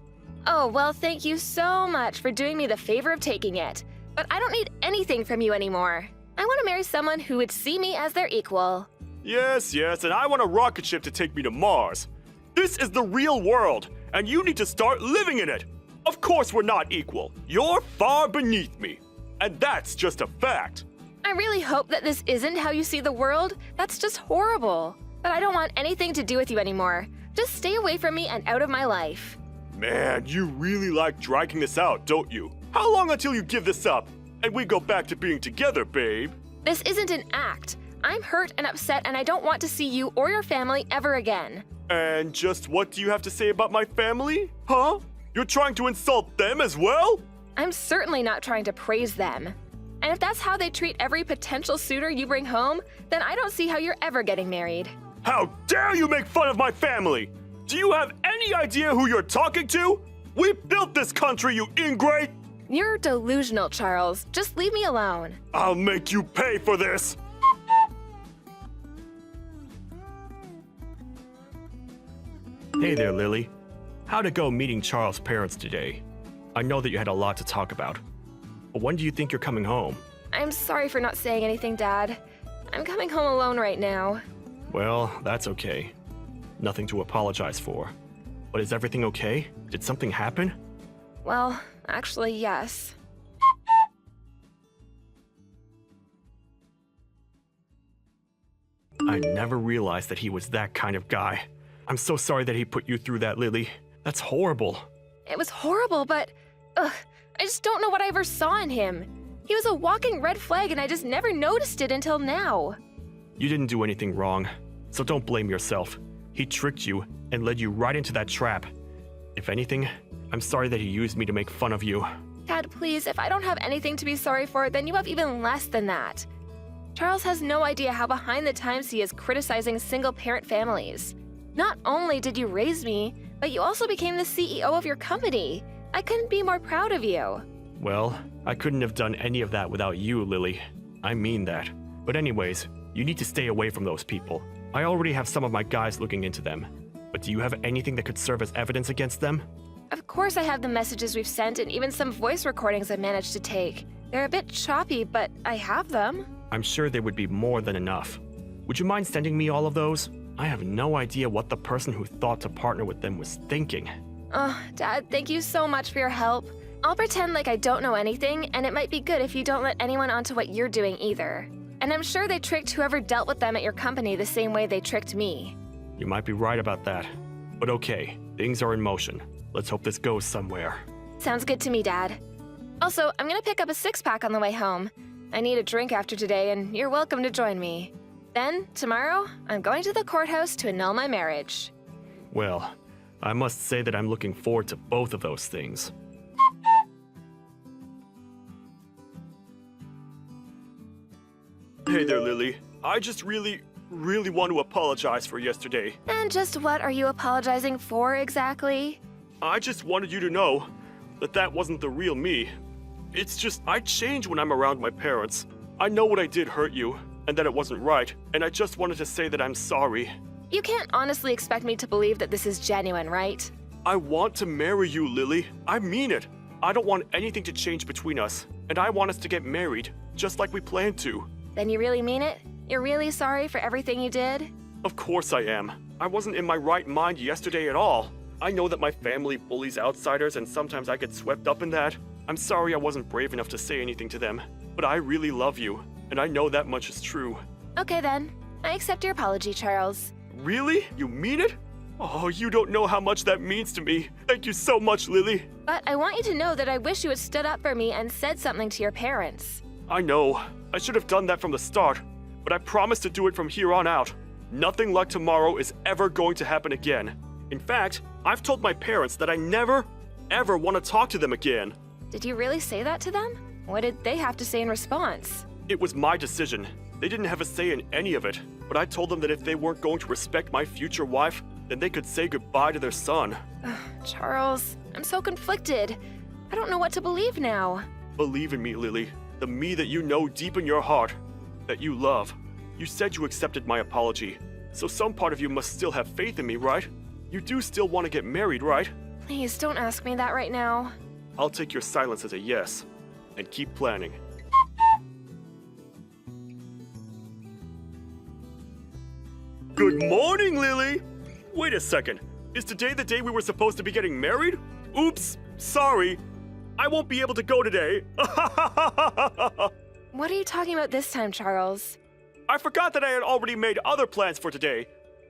Oh, well, thank you so much for doing me the favor of taking it. But I don't need anything from you anymore. I want to marry someone who would see me as their equal. Yes, and I want a rocket ship to take me to Mars. This is the real world, and you need to start living in it. Of course we're not equal. You're far beneath me. And that's just a fact. I really hope that this isn't how you see the world. That's just horrible. But I don't want anything to do with you anymore. Just stay away from me and out of my life. Man, you really like dragging this out, don't you? How long until you give this up and we go back to being together, babe? This isn't an act. I'm hurt and upset, and I don't want to see you or your family ever again. And just what do you have to say about my family? Huh? You're trying to insult them as well? I'm certainly not trying to praise them. And if that's how they treat every potential suitor you bring home, then I don't see how you're ever getting married. How dare you make fun of my family? Do you have any idea who you're talking to? We built this country, you ingrate! You're delusional, Charles. Just leave me alone. I'll make you pay for this! Hey there, Lily. How'd it go meeting Charles' parents today? I know that you had a lot to talk about. But when do you think you're coming home? I'm sorry for not saying anything, Dad. I'm coming home alone right now. Well, that's okay. Nothing to apologize for. But is everything okay? Did something happen? Well, actually, yes. I never realized that he was that kind of guy. I'm so sorry that he put you through that, Lily. That's horrible. It was horrible, but I just don't know what I ever saw in him. He was a walking red flag, and I just never noticed it until now. You didn't do anything wrong, so don't blame yourself. He tricked you and led you right into that trap. If anything, I'm sorry that he used me to make fun of you. Dad, please, if I don't have anything to be sorry for, then you have even less than that. Charles has no idea how behind the times he is criticizing single-parent families. Not only did you raise me, but you also became the CEO of your company. I couldn't be more proud of you. Well, I couldn't have done any of that without you, Lily. I mean that. But anyways, you need to stay away from those people. I already have some of my guys looking into them. But do you have anything that could serve as evidence against them? Of course I have the messages we've sent and even some voice recordings I managed to take. They're a bit choppy, but I have them. I'm sure they would be more than enough. Would you mind sending me all of those? I have no idea what the person who thought to partner with them was thinking. Oh, Dad, thank you so much for your help. I'll pretend like I don't know anything, and it might be good if you don't let anyone onto what you're doing either. And I'm sure they tricked whoever dealt with them at your company the same way they tricked me. You might be right about that. But okay, things are in motion. Let's hope this goes somewhere. Sounds good to me, Dad. Also, I'm gonna pick up a six-pack on the way home. I need a drink after today, and you're welcome to join me. Then, tomorrow, I'm going to the courthouse to annul my marriage. Well, I must say that I'm looking forward to both of those things. Hey there, Lily. I just really want to apologize for yesterday. And just what are you apologizing for exactly? I just wanted you to know that that wasn't the real me. It's just, I change when I'm around my parents. I know what I did hurt you, and that it wasn't right, and I just wanted to say that I'm sorry. You can't honestly expect me to believe that this is genuine, right? I want to marry you, Lily. I mean it. I don't want anything to change between us, and I want us to get married, just like we planned to. Then you really mean it? You're really sorry for everything you did? Of course I am. I wasn't in my right mind yesterday at all. I know that my family bullies outsiders, and sometimes I get swept up in that. I'm sorry I wasn't brave enough to say anything to them, but I really love you, and I know that much is true. Okay then. I accept your apology, Charles. Really? You mean it? Oh, you don't know how much that means to me. Thank you so much, Lily. But I want you to know that I wish you had stood up for me and said something to your parents. I know. I should have done that from the start, but I promise to do it from here on out. Nothing like tomorrow is ever going to happen again. In fact, I've told my parents that I never, ever want to talk to them again. Did you really say that to them? What did they have to say in response? It was my decision. They didn't have a say in any of it, but I told them that if they weren't going to respect my future wife, then they could say goodbye to their son. Charles, I'm so conflicted. I don't know what to believe now. Believe in me, Lily. The me that you know deep in your heart, that you love. You said you accepted my apology, so some part of you must still have faith in me, right? You do still want to get married, right? Please don't ask me that right now. I'll take your silence as a yes, and keep planning. Good morning, Lily! Wait a second. Is today the day we were supposed to be getting married? Oops, sorry. I won't be able to go today. What are you talking about this time, Charles? I forgot that I had already made other plans for today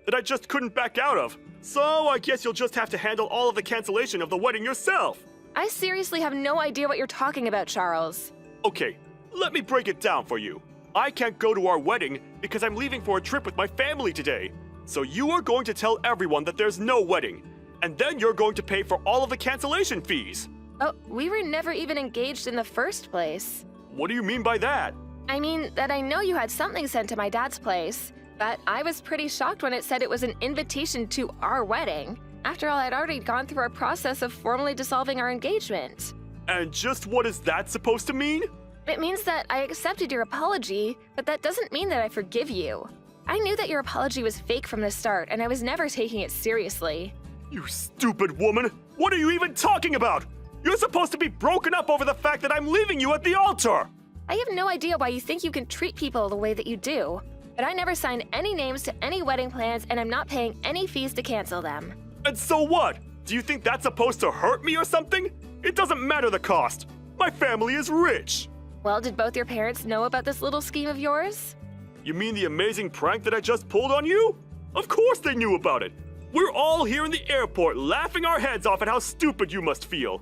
that I just couldn't back out of. So I guess you'll just have to handle all of the cancellation of the wedding yourself. I seriously have no idea what you're talking about, Charles. Okay, let me break it down for you. I can't go to our wedding because I'm leaving for a trip with my family today. So you are going to tell everyone that there's no wedding, and then you're going to pay for all of the cancellation fees. Oh, we were never even engaged in the first place. What do you mean by that? I mean that I know you had something sent to my dad's place, but I was pretty shocked when it said it was an invitation to our wedding. After all, I'd already gone through our process of formally dissolving our engagement. And just what is that supposed to mean? It means that I accepted your apology, but that doesn't mean that I forgive you. I knew that your apology was fake from the start, and I was never taking it seriously. You stupid woman! What are you even talking about? You're supposed to be broken up over the fact that I'm leaving you at the altar! I have no idea why you think you can treat people the way that you do, but I never signed any names to any wedding plans, and I'm not paying any fees to cancel them. And so what? Do you think that's supposed to hurt me or something? It doesn't matter the cost. My family is rich. Well, did both your parents know about this little scheme of yours? You mean the amazing prank that I just pulled on you? Of course they knew about it. We're all here in the airport laughing our heads off at how stupid you must feel.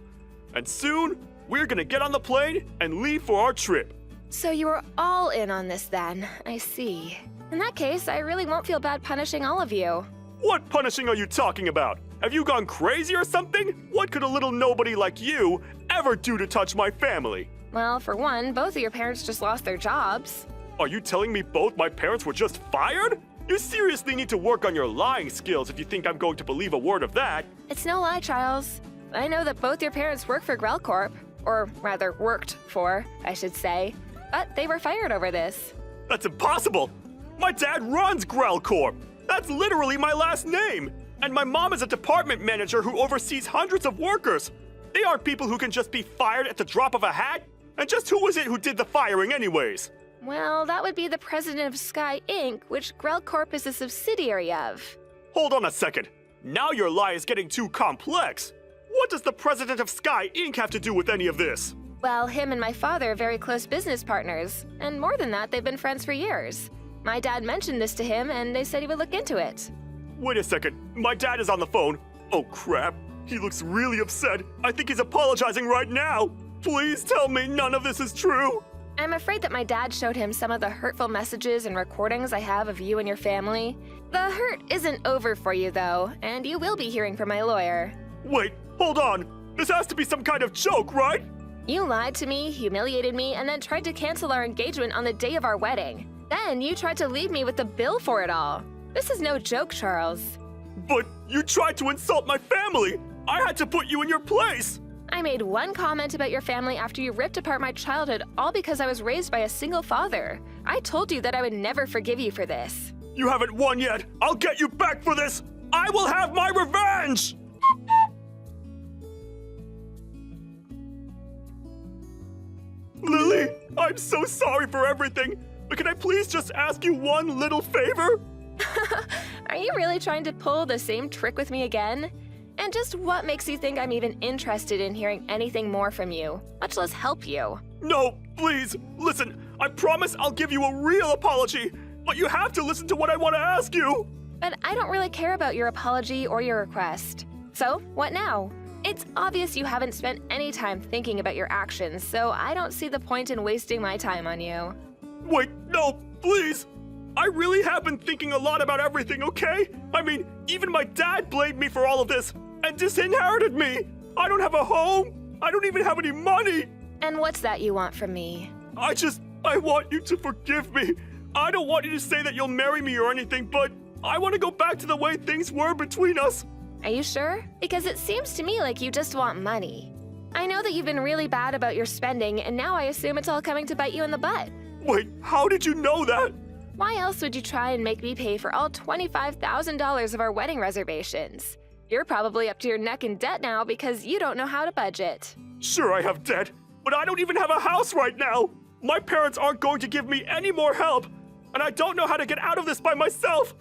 And soon, we're gonna get on the plane and leave for our trip. So you were all in on this then, I see. In that case, I really won't feel bad punishing all of you. What punishing are you talking about? Have you gone crazy or something? What could a little nobody like you ever do to touch my family? Well, for one, both of your parents just lost their jobs. Are you telling me both my parents were just fired? You seriously need to work on your lying skills if you think I'm going to believe a word of that. It's no lie, Charles. I know that both your parents work for Grell Corp, or rather worked for, I should say, but they were fired over this. That's impossible! My dad runs Grell Corp! That's literally my last name! And my mom is a department manager who oversees hundreds of workers. They aren't people who can just be fired at the drop of a hat. And just who was it who did the firing anyways? Well, that would be the president of Sky Inc., which Grell Corp is a subsidiary of. Hold on a second. Now your lie is getting too complex. What does the president of Sky Inc. have to do with any of this? Well, him and my father are very close business partners, and more than that, they've been friends for years. My dad mentioned this to him, and they said he would look into it. Wait a second. My dad is on the phone. Oh crap. He looks really upset. I think he's apologizing right now. Please tell me none of this is true. I'm afraid that my dad showed him some of the hurtful messages and recordings I have of you and your family. The hurt isn't over for you, though, and you will be hearing from my lawyer. Wait, hold on. This has to be some kind of joke, right? You lied to me, humiliated me, and then tried to cancel our engagement on the day of our wedding. Then you tried to leave me with the bill for it all. This is no joke, Charles. But you tried to insult my family. I had to put you in your place. I made one comment about your family after you ripped apart my childhood, all because I was raised by a single father. I told you that I would never forgive you for this. You haven't won yet. I'll get you back for this. I will have my revenge. Lily, I'm so sorry for everything, but can I please just ask you one little favor? Are you really trying to pull the same trick with me again? And just what makes you think I'm even interested in hearing anything more from you, much less help you? No, please, listen, I promise I'll give you a real apology, but you have to listen to what I want to ask you. But I don't really care about your apology or your request. So, what now? It's obvious you haven't spent any time thinking about your actions, so I don't see the point in wasting my time on you. Wait, no, please. I really have been thinking a lot about everything, okay? I mean, even my dad blamed me for all of this and disinherited me. I don't have a home. I don't even have any money. And what's that you want from me? I want you to forgive me. I don't want you to say that you'll marry me or anything, but I want to go back to the way things were between us. Are you sure? Because it seems to me like you just want money. I know that you've been really bad about your spending, and now I assume it's all coming to bite you in the butt. Wait, how did you know that? Why else would you try and make me pay for all $25,000 of our wedding reservations? You're probably up to your neck in debt now because you don't know how to budget. Sure, I have debt, but I don't even have a house right now. My parents aren't going to give me any more help, and I don't know how to get out of this by myself.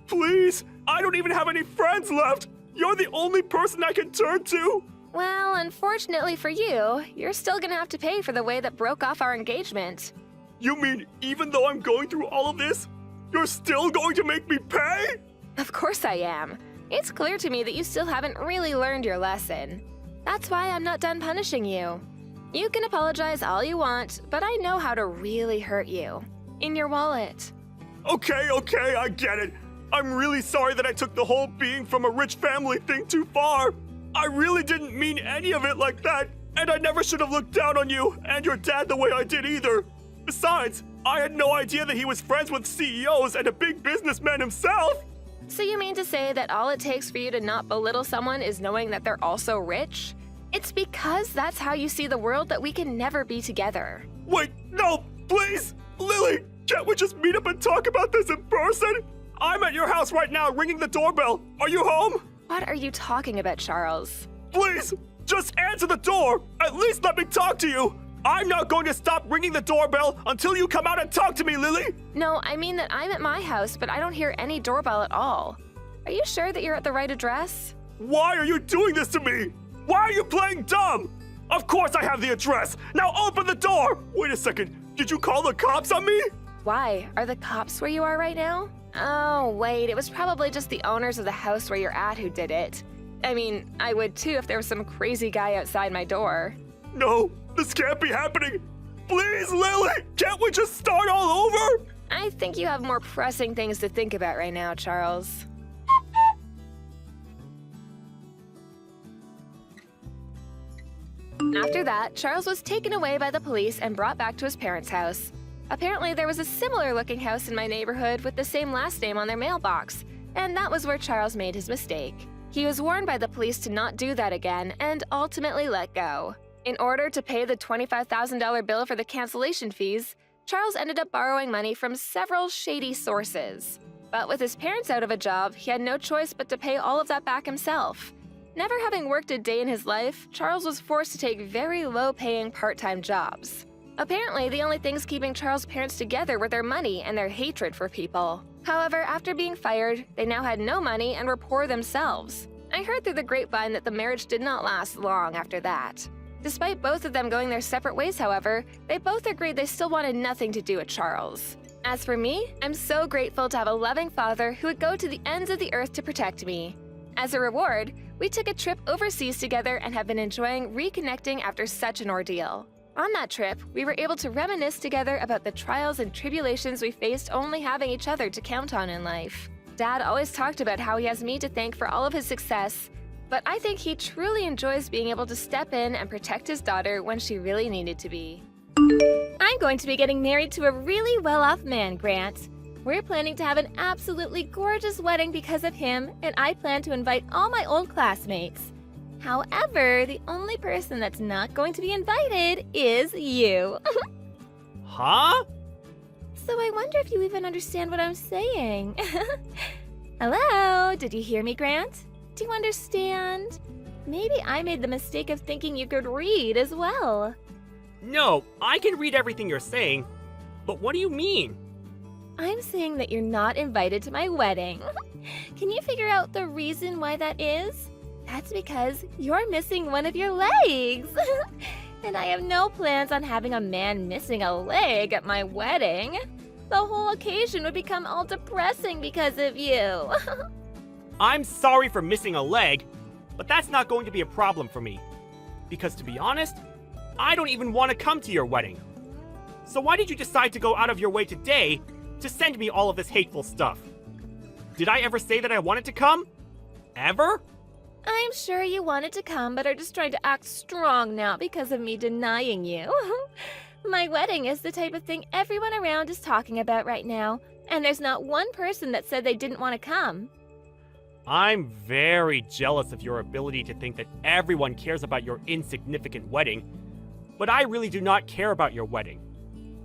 Please, I don't even have any friends left. You're the only person I can turn to. Well, unfortunately for you, you're still gonna have to pay for the way that broke off our engagement. You mean even though I'm going through all of this, you're still going to make me pay? Of course I am. It's clear to me that you still haven't really learned your lesson. That's why I'm not done punishing you. You can apologize all you want, but I know how to really hurt you. In your wallet. Okay, I get it. I'm really sorry that I took the whole being from a rich family thing too far. I really didn't mean any of it like that, and I never should have looked down on you and your dad the way I did either. Besides, I had no idea that he was friends with CEOs and a big businessman himself. So you mean to say that all it takes for you to not belittle someone is knowing that they're also rich? It's because that's how you see the world that we can never be together. Wait, no, please! Lily, can't we just meet up and talk about this in person? I'm at your house right now ringing the doorbell. Are you home? What are you talking about, Charles? Please, just answer the door. At least let me talk to you. I'm not going to stop ringing the doorbell until you come out and talk to me, Lily. No, I mean that I'm at my house, but I don't hear any doorbell at all. Are you sure that you're at the right address? Why are you doing this to me? Why are you playing dumb? Of course I have the address. Now open the door. Wait a second. Did you call the cops on me? Why? Are the cops where you are right now? Oh, wait, it was probably just the owners of the house where you're at who did it. I mean, I would too if there was some crazy guy outside my door. No, this can't be happening. Please, Lily, can't we just start all over? I think you have more pressing things to think about right now, Charles. After that, Charles was taken away by the police and brought back to his parents' house. Apparently, there was a similar-looking house in my neighborhood with the same last name on their mailbox, and that was where Charles made his mistake. He was warned by the police to not do that again and ultimately let go. In order to pay the $25,000 bill for the cancellation fees, Charles ended up borrowing money from several shady sources. But with his parents out of a job, he had no choice but to pay all of that back himself. Never having worked a day in his life, Charles was forced to take very low-paying part-time jobs. Apparently, the only things keeping Charles' parents together were their money and their hatred for people. However, after being fired, they now had no money and were poor themselves. I heard through the grapevine that the marriage did not last long after that. Despite both of them going their separate ways, however, they both agreed they still wanted nothing to do with Charles. As for me, I'm so grateful to have a loving father who would go to the ends of the earth to protect me. As a reward, we took a trip overseas together and have been enjoying reconnecting after such an ordeal. On that trip, we were able to reminisce together about the trials and tribulations we faced only having each other to count on in life. Dad always talked about how he has me to thank for all of his success, but I think he truly enjoys being able to step in and protect his daughter when she really needed to be. I'm going to be getting married to a really well-off man, Grant. We're planning to have an absolutely gorgeous wedding because of him, and I plan to invite all my old classmates. However, the only person that's not going to be invited is you. Huh? So I wonder if you even understand what I'm saying. Hello? Did you hear me, Grant? Do you understand? Maybe I made the mistake of thinking you could read as well. No, I can read everything you're saying, but what do you mean? I'm saying that you're not invited to my wedding. Can you figure out the reason why that is? That's because you're missing one of your legs. And I have no plans on having a man missing a leg at my wedding. The whole occasion would become all depressing because of you. I'm sorry for missing a leg, but that's not going to be a problem for me. Because to be honest, I don't even want to come to your wedding. So why did you decide to go out of your way today to send me all of this hateful stuff? Did I ever say that I wanted to come? Ever? I'm sure you wanted to come, but are just trying to act strong now because of me denying you. My wedding is the type of thing everyone around is talking about right now, and there's not one person that said they didn't want to come. I'm very jealous of your ability to think that everyone cares about your insignificant wedding, but I really do not care about your wedding.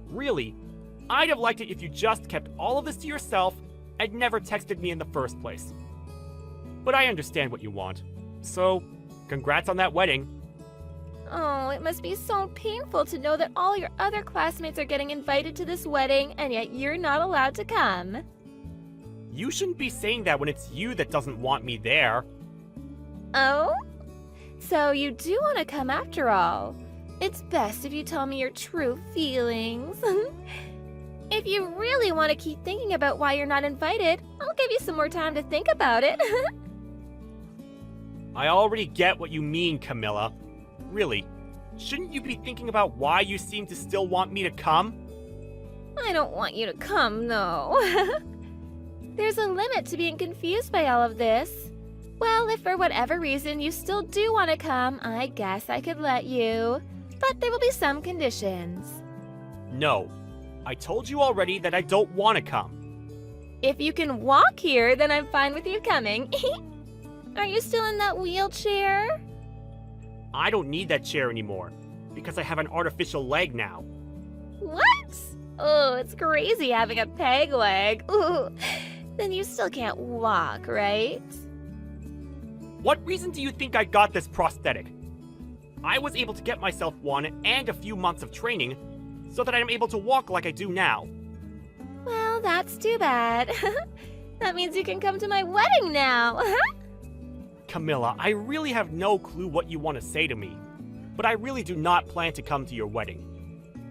Really, I'd have liked it if you just kept all of this to yourself and never texted me in the first place. But I understand what you want, so congrats on that wedding. Oh, it must be so painful to know that all your other classmates are getting invited to this wedding, and yet you're not allowed to come. You shouldn't be saying that when it's you that doesn't want me there. Oh? So you do want to come after all. It's best if you tell me your true feelings. If you really want to keep thinking about why you're not invited, I'll give you some more time to think about it. I already get what you mean, Camilla. Really, shouldn't you be thinking about why you seem to still want me to come? I don't want you to come, no. There's a limit to being confused by all of this. Well, if for whatever reason you still do want to come, I guess I could let you. But there will be some conditions. No, I told you already that I don't want to come. If you can walk here, then I'm fine with you coming. Are you still in that wheelchair? I don't need that chair anymore, because I have an artificial leg now. What? Oh, it's crazy having a peg leg. Ooh. Then you still can't walk, right? What reason do you think I got this prosthetic? I was able to get myself one and a few months of training so that I'm able to walk like I do now. Well, that's too bad. That means you can come to my wedding now. Camilla, I really have no clue what you want to say to me, but I really do not plan to come to your wedding.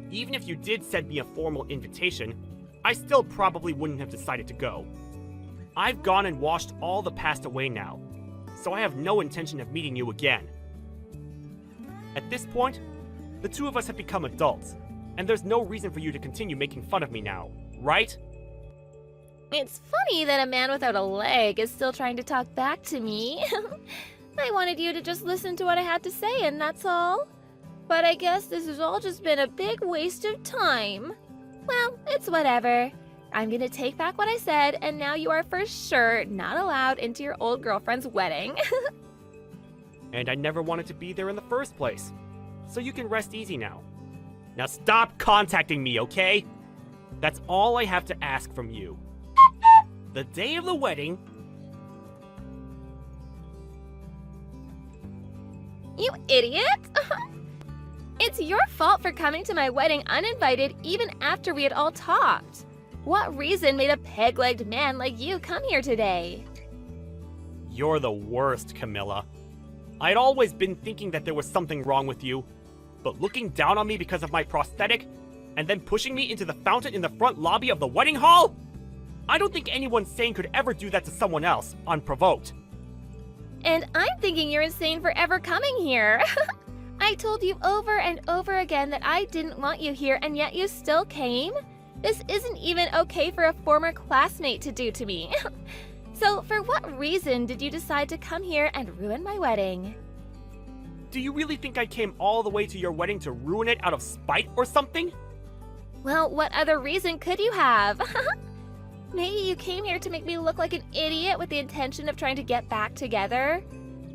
Even if you did send me a formal invitation, I still probably wouldn't have decided to go. I've gone and washed all the past away now, so I have no intention of meeting you again. At this point, the two of us have become adults, and there's no reason for you to continue making fun of me now, right? It's funny that a man without a leg is still trying to talk back to me. I wanted you to just listen to what I had to say, and that's all. But I guess this has all just been a big waste of time. Well, it's whatever. I'm gonna take back what I said, and now you are for sure not allowed into your old girlfriend's wedding. And I never wanted to be there in the first place, so you can rest easy now. Now stop contacting me, okay? That's all I have to ask from you. the day of the wedding. You idiot! It's your fault for coming to my wedding uninvited even after we had all talked. What reason made a peg-legged man like you come here today? You're the worst, Camilla. I'd always been thinking that there was something wrong with you, but looking down on me because of my prosthetic, and then pushing me into the fountain in the front lobby of the wedding hall? I don't think anyone sane could ever do that to someone else, unprovoked. And I'm thinking you're insane for ever coming here. I told you over and over again that I didn't want you here, and yet you still came? This isn't even okay for a former classmate to do to me. So, for what reason did you decide to come here and ruin my wedding? Do you really think I came all the way to your wedding to ruin it out of spite or something? Well, what other reason could you have? Maybe you came here to make me look like an idiot with the intention of trying to get back together?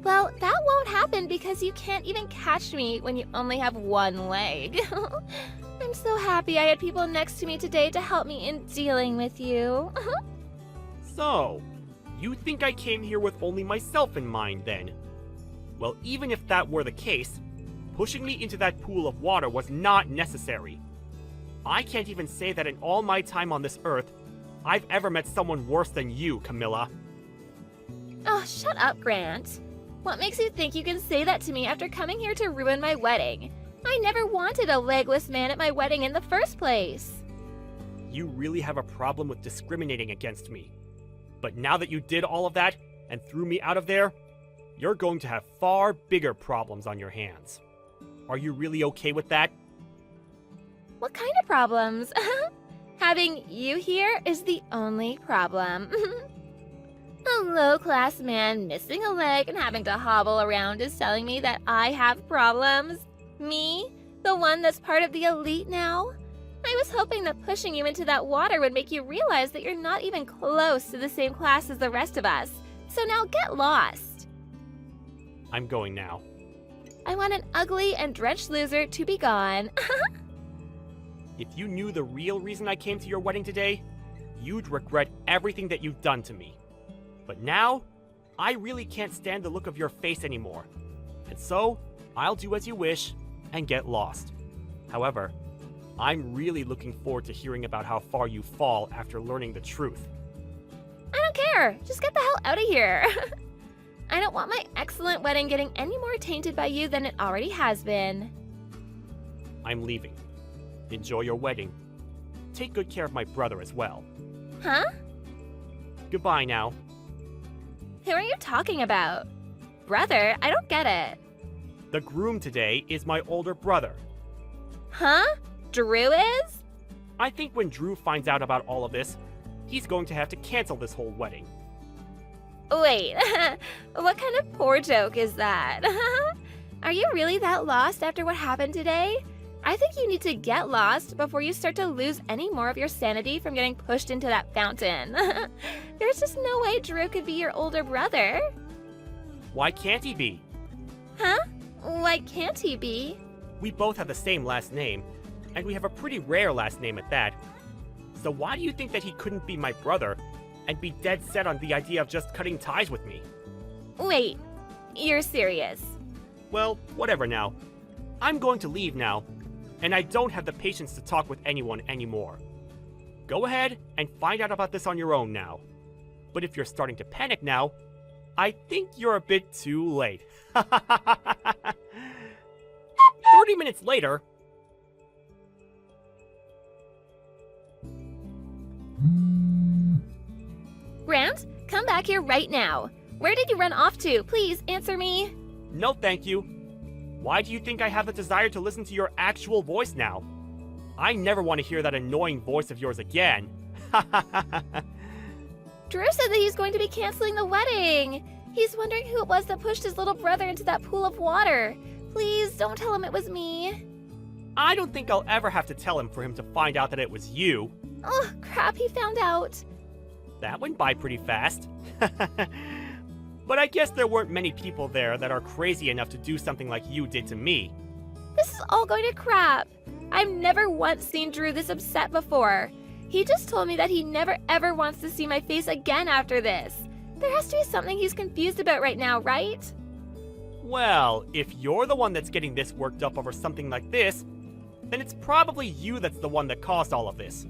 Well, that won't happen because you can't even catch me when you only have one leg. I'm so happy I had people next to me today to help me in dealing with you. So, you think I came here with only myself in mind then? Well, even if that were the case, pushing me into that pool of water was not necessary. I can't even say that in all my time on this earth, I've ever met someone worse than you, Camilla. Oh, shut up, Grant. What makes you think you can say that to me after coming here to ruin my wedding? I never wanted a legless man at my wedding in the first place. You really have a problem with discriminating against me. But now that you did all of that and threw me out of there, you're going to have far bigger problems on your hands. Are you really okay with that? What kind of problems? Having you here is the only problem. A low-class man missing a leg and having to hobble around is telling me that I have problems? Me? The one that's part of the elite now? I was hoping that pushing you into that water would make you realize that you're not even close to the same class as the rest of us. So now get lost. I'm going now. I want an ugly and drenched loser to be gone. If you knew the real reason I came to your wedding today, you'd regret everything that you've done to me. But now, I really can't stand the look of your face anymore. And so, I'll do as you wish and get lost. However, I'm really looking forward to hearing about how far you fall after learning the truth. I don't care. Just get the hell out of here. I don't want my excellent wedding getting any more tainted by you than it already has been. I'm leaving. Enjoy your wedding. Take good care of my brother as well. Huh? Goodbye now. Who are you talking about? Brother? I don't get it. The groom today is my older brother. Huh? Drew is? I think when Drew finds out about all of this, he's going to have to cancel this whole wedding. Wait, what kind of poor joke is that? Are you really that lost after what happened today? I think you need to get lost before you start to lose any more of your sanity from getting pushed into that fountain. There's just no way Drew could be your older brother. Why can't he be? Huh? Why can't he be? We both have the same last name, and we have a pretty rare last name at that. So why do you think that he couldn't be my brother and be dead set on the idea of just cutting ties with me? Wait, you're serious? Well, whatever now. I'm going to leave now, and I don't have the patience to talk with anyone anymore. Go ahead and find out about this on your own now. But if you're starting to panic now, I think you're a bit too late. 30 minutes later... Grant, come back here right now. Where did you run off to? Please answer me. No, thank you. Why do you think I have the desire to listen to your actual voice now? I never want to hear that annoying voice of yours again. Drew said that he's going to be canceling the wedding. He's wondering who it was that pushed his little brother into that pool of water. Please don't tell him it was me. I don't think I'll ever have to tell him for him to find out that it was you. Oh, crap, he found out. That went by pretty fast. But I guess there weren't many people there that are crazy enough to do something like you did to me. This is all going to crap. I've never once seen Drew this upset before. He just told me that he never ever wants to see my face again after this. There has to be something he's confused about right now, right? Well, if you're the one that's getting this worked up over something like this, then it's probably you that's the one that caused all of this.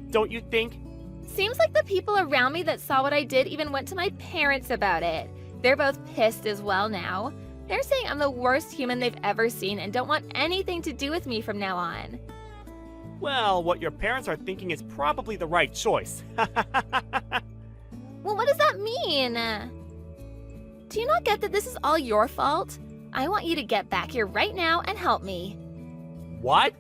Don't you think? Seems like the people around me that saw what I did even went to my parents about it. They're both pissed as well now. They're saying I'm the worst human they've ever seen and don't want anything to do with me from now on. Well, what your parents are thinking is probably the right choice. Well, what does that mean? Do you not get that this is all your fault? I want you to get back here right now and help me. What?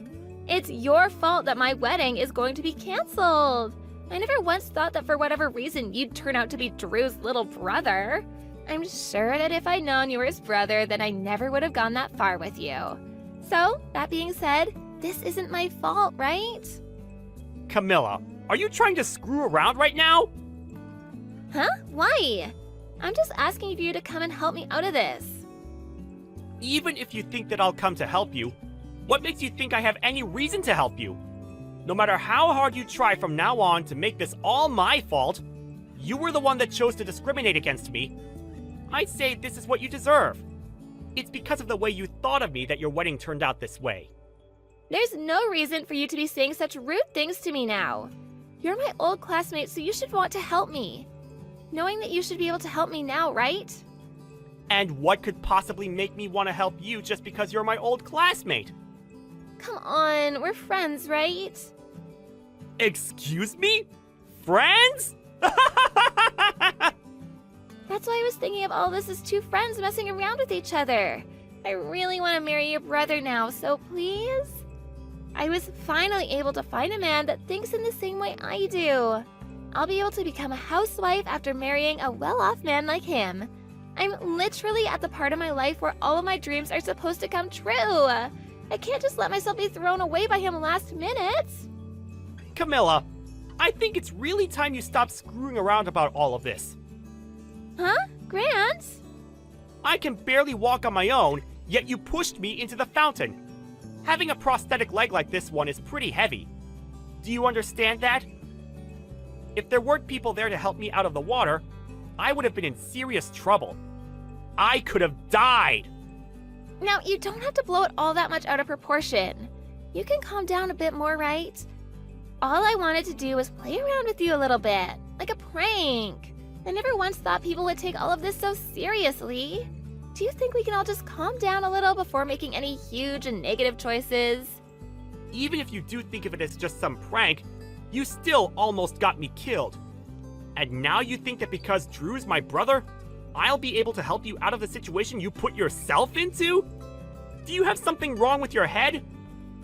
It's your fault that my wedding is going to be canceled. I never once thought that for whatever reason you'd turn out to be Drew's little brother. I'm sure that if I'd known you were his brother, then I never would have gone that far with you. So, that being said, this isn't my fault, right? Camilla, are you trying to screw around right now? Huh? Why? I'm just asking for you to come and help me out of this. Even if you think that I'll come to help you, what makes you think I have any reason to help you? No matter how hard you try from now on to make this all my fault, you were the one that chose to discriminate against me. I'd say this is what you deserve. It's because of the way you thought of me that your wedding turned out this way. There's no reason for you to be saying such rude things to me now. You're my old classmate, so you should want to help me. Knowing that you should be able to help me now, right? And what could possibly make me want to help you just because you're my old classmate? Come on, we're friends, right? Excuse me? Friends? That's why I was thinking of all this as two friends messing around with each other. I really want to marry your brother now, so please? I was finally able to find a man that thinks in the same way I do. I'll be able to become a housewife after marrying a well-off man like him. I'm literally at the part of my life where all of my dreams are supposed to come true. I can't just let myself be thrown away by him last minute. Camilla, I think it's really time you stop screwing around about all of this. Huh? Grant? I can barely walk on my own, yet you pushed me into the fountain. Having a prosthetic leg like this one is pretty heavy. Do you understand that? If there weren't people there to help me out of the water, I would have been in serious trouble. I could have died. Now, you don't have to blow it all that much out of proportion. You can calm down a bit more, right? All I wanted to do was play around with you a little bit, like a prank. I never once thought people would take all of this so seriously. Do you think we can all just calm down a little before making any huge and negative choices? Even if you do think of it as just some prank, you still almost got me killed. And now you think that because Drew's my brother, I'll be able to help you out of the situation you put yourself into? Do you have something wrong with your head?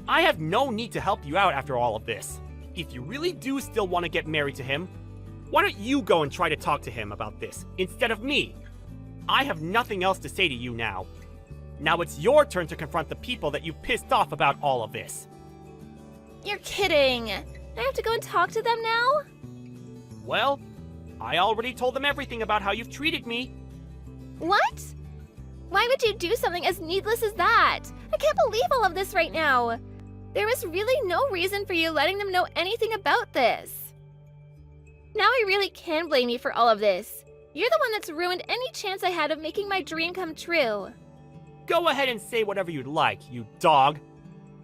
I have no need to help you out after all of this. If you really do still want to get married to him, why don't you go and try to talk to him about this instead of me? I have nothing else to say to you now. Now it's your turn to confront the people that you pissed off about all of this. You're kidding. I have to go and talk to them now? Well, I already told them everything about how you've treated me. What? Why would you do something as needless as that? I can't believe all of this right now. There was really no reason for you letting them know anything about this. Now I really can blame you for all of this. You're the one that's ruined any chance I had of making my dream come true. Go ahead and say whatever you'd like, you dog.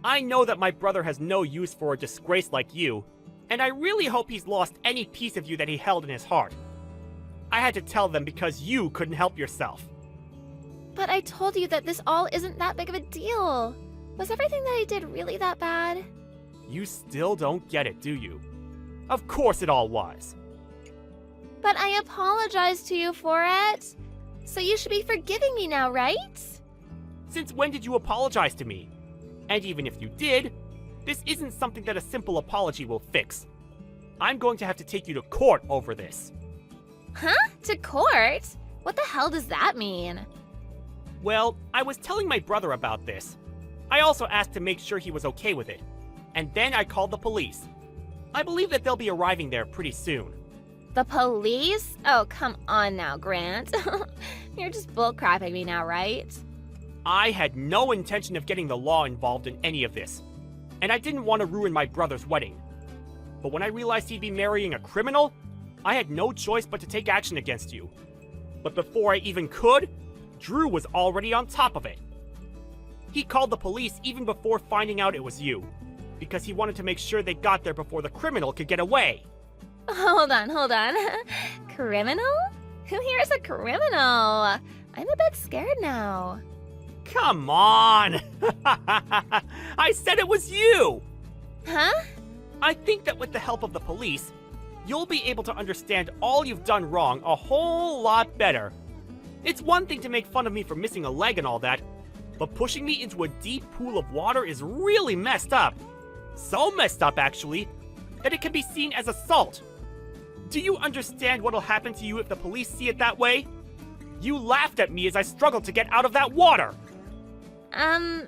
I know that my brother has no use for a disgrace like you, and I really hope he's lost any piece of you that he held in his heart. I had to tell them because you couldn't help yourself. But I told you that this all isn't that big of a deal. Was everything that I did really that bad? You still don't get it, do you? Of course it all was. But I apologized to you for it. So you should be forgiving me now, right? Since when did you apologize to me? And even if you did, this isn't something that a simple apology will fix. I'm going to have to take you to court over this. Huh? To court? What the hell does that mean? Well, I was telling my brother about this. I also asked to make sure he was okay with it. And then I called the police. I believe that they'll be arriving there pretty soon. The police? Oh, come on now, Grant. You're just bullcrapping me now, right? I had no intention of getting the law involved in any of this. And I didn't want to ruin my brother's wedding. But when I realized he'd be marrying a criminal, I had no choice but to take action against you. But before I even could, Drew was already on top of it. He called the police even before finding out it was you, because he wanted to make sure they got there before the criminal could get away. Hold on. Criminal? Who here is a criminal? I'm a bit scared now. Come on! I said it was you! Huh? I think that with the help of the police, you'll be able to understand all you've done wrong a whole lot better. It's one thing to make fun of me for missing a leg and all that, but pushing me into a deep pool of water is really messed up. So messed up, actually, that it can be seen as assault. Do you understand what'll happen to you if the police see it that way? You laughed at me as I struggled to get out of that water!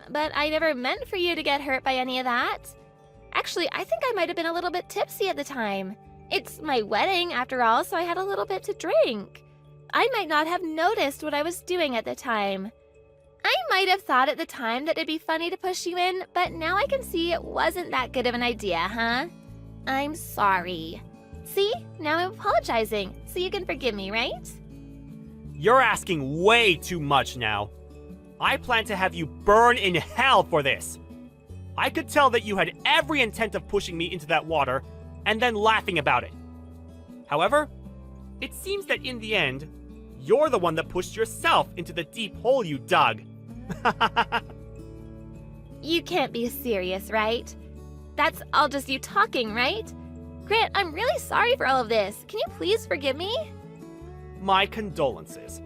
But I never meant for you to get hurt by any of that. Actually, I think I might have been a little bit tipsy at the time. It's my wedding, after all, so I had a little bit to drink. I might not have noticed what I was doing at the time. I might have thought at the time that it'd be funny to push you in, but now I can see it wasn't that good of an idea, huh? I'm sorry. See? Now I'm apologizing, so you can forgive me, right? You're asking way too much now. I plan to have you burn in hell for this. I could tell that you had every intent of pushing me into that water and then laughing about it. However, it seems that in the end, you're the one that pushed yourself into the deep hole you dug. You can't be serious, right? That's all just you talking, right? Grant, I'm really sorry for all of this. Can you please forgive me? My condolences.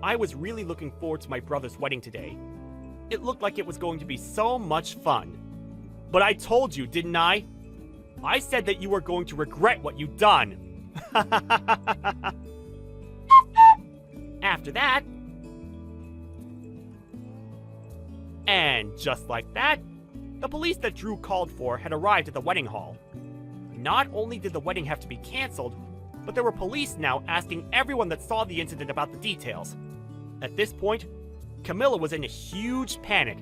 I was really looking forward to my brother's wedding today. It looked like it was going to be so much fun. But I told you, didn't I? I said that you were going to regret what you'd done. After that... And just like that, the police that Drew called for had arrived at the wedding hall. Not only did the wedding have to be canceled, but there were police now asking everyone that saw the incident about the details. At this point, Camilla was in a huge panic,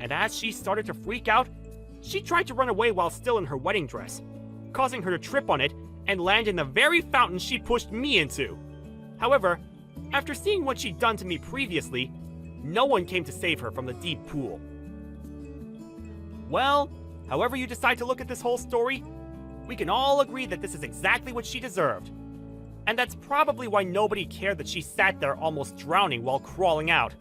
and as she started to freak out, she tried to run away while still in her wedding dress, causing her to trip on it and land in the very fountain she pushed me into. However, after seeing what she'd done to me previously, no one came to save her from the deep pool. Well, however you decide to look at this whole story, we can all agree that this is exactly what she deserved. And that's probably why nobody cared that she sat there almost drowning while crawling out.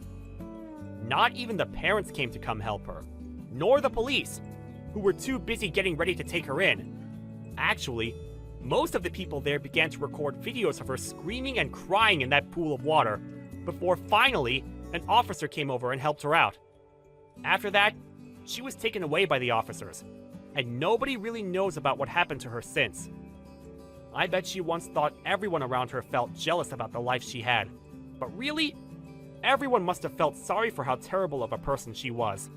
Not even the parents came to come help her, nor the police, who were too busy getting ready to take her in. Actually, most of the people there began to record videos of her screaming and crying in that pool of water, before finally, an officer came over and helped her out. After that, she was taken away by the officers, and nobody really knows about what happened to her since. I bet she once thought everyone around her felt jealous about the life she had, but really, everyone must have felt sorry for how terrible of a person she was.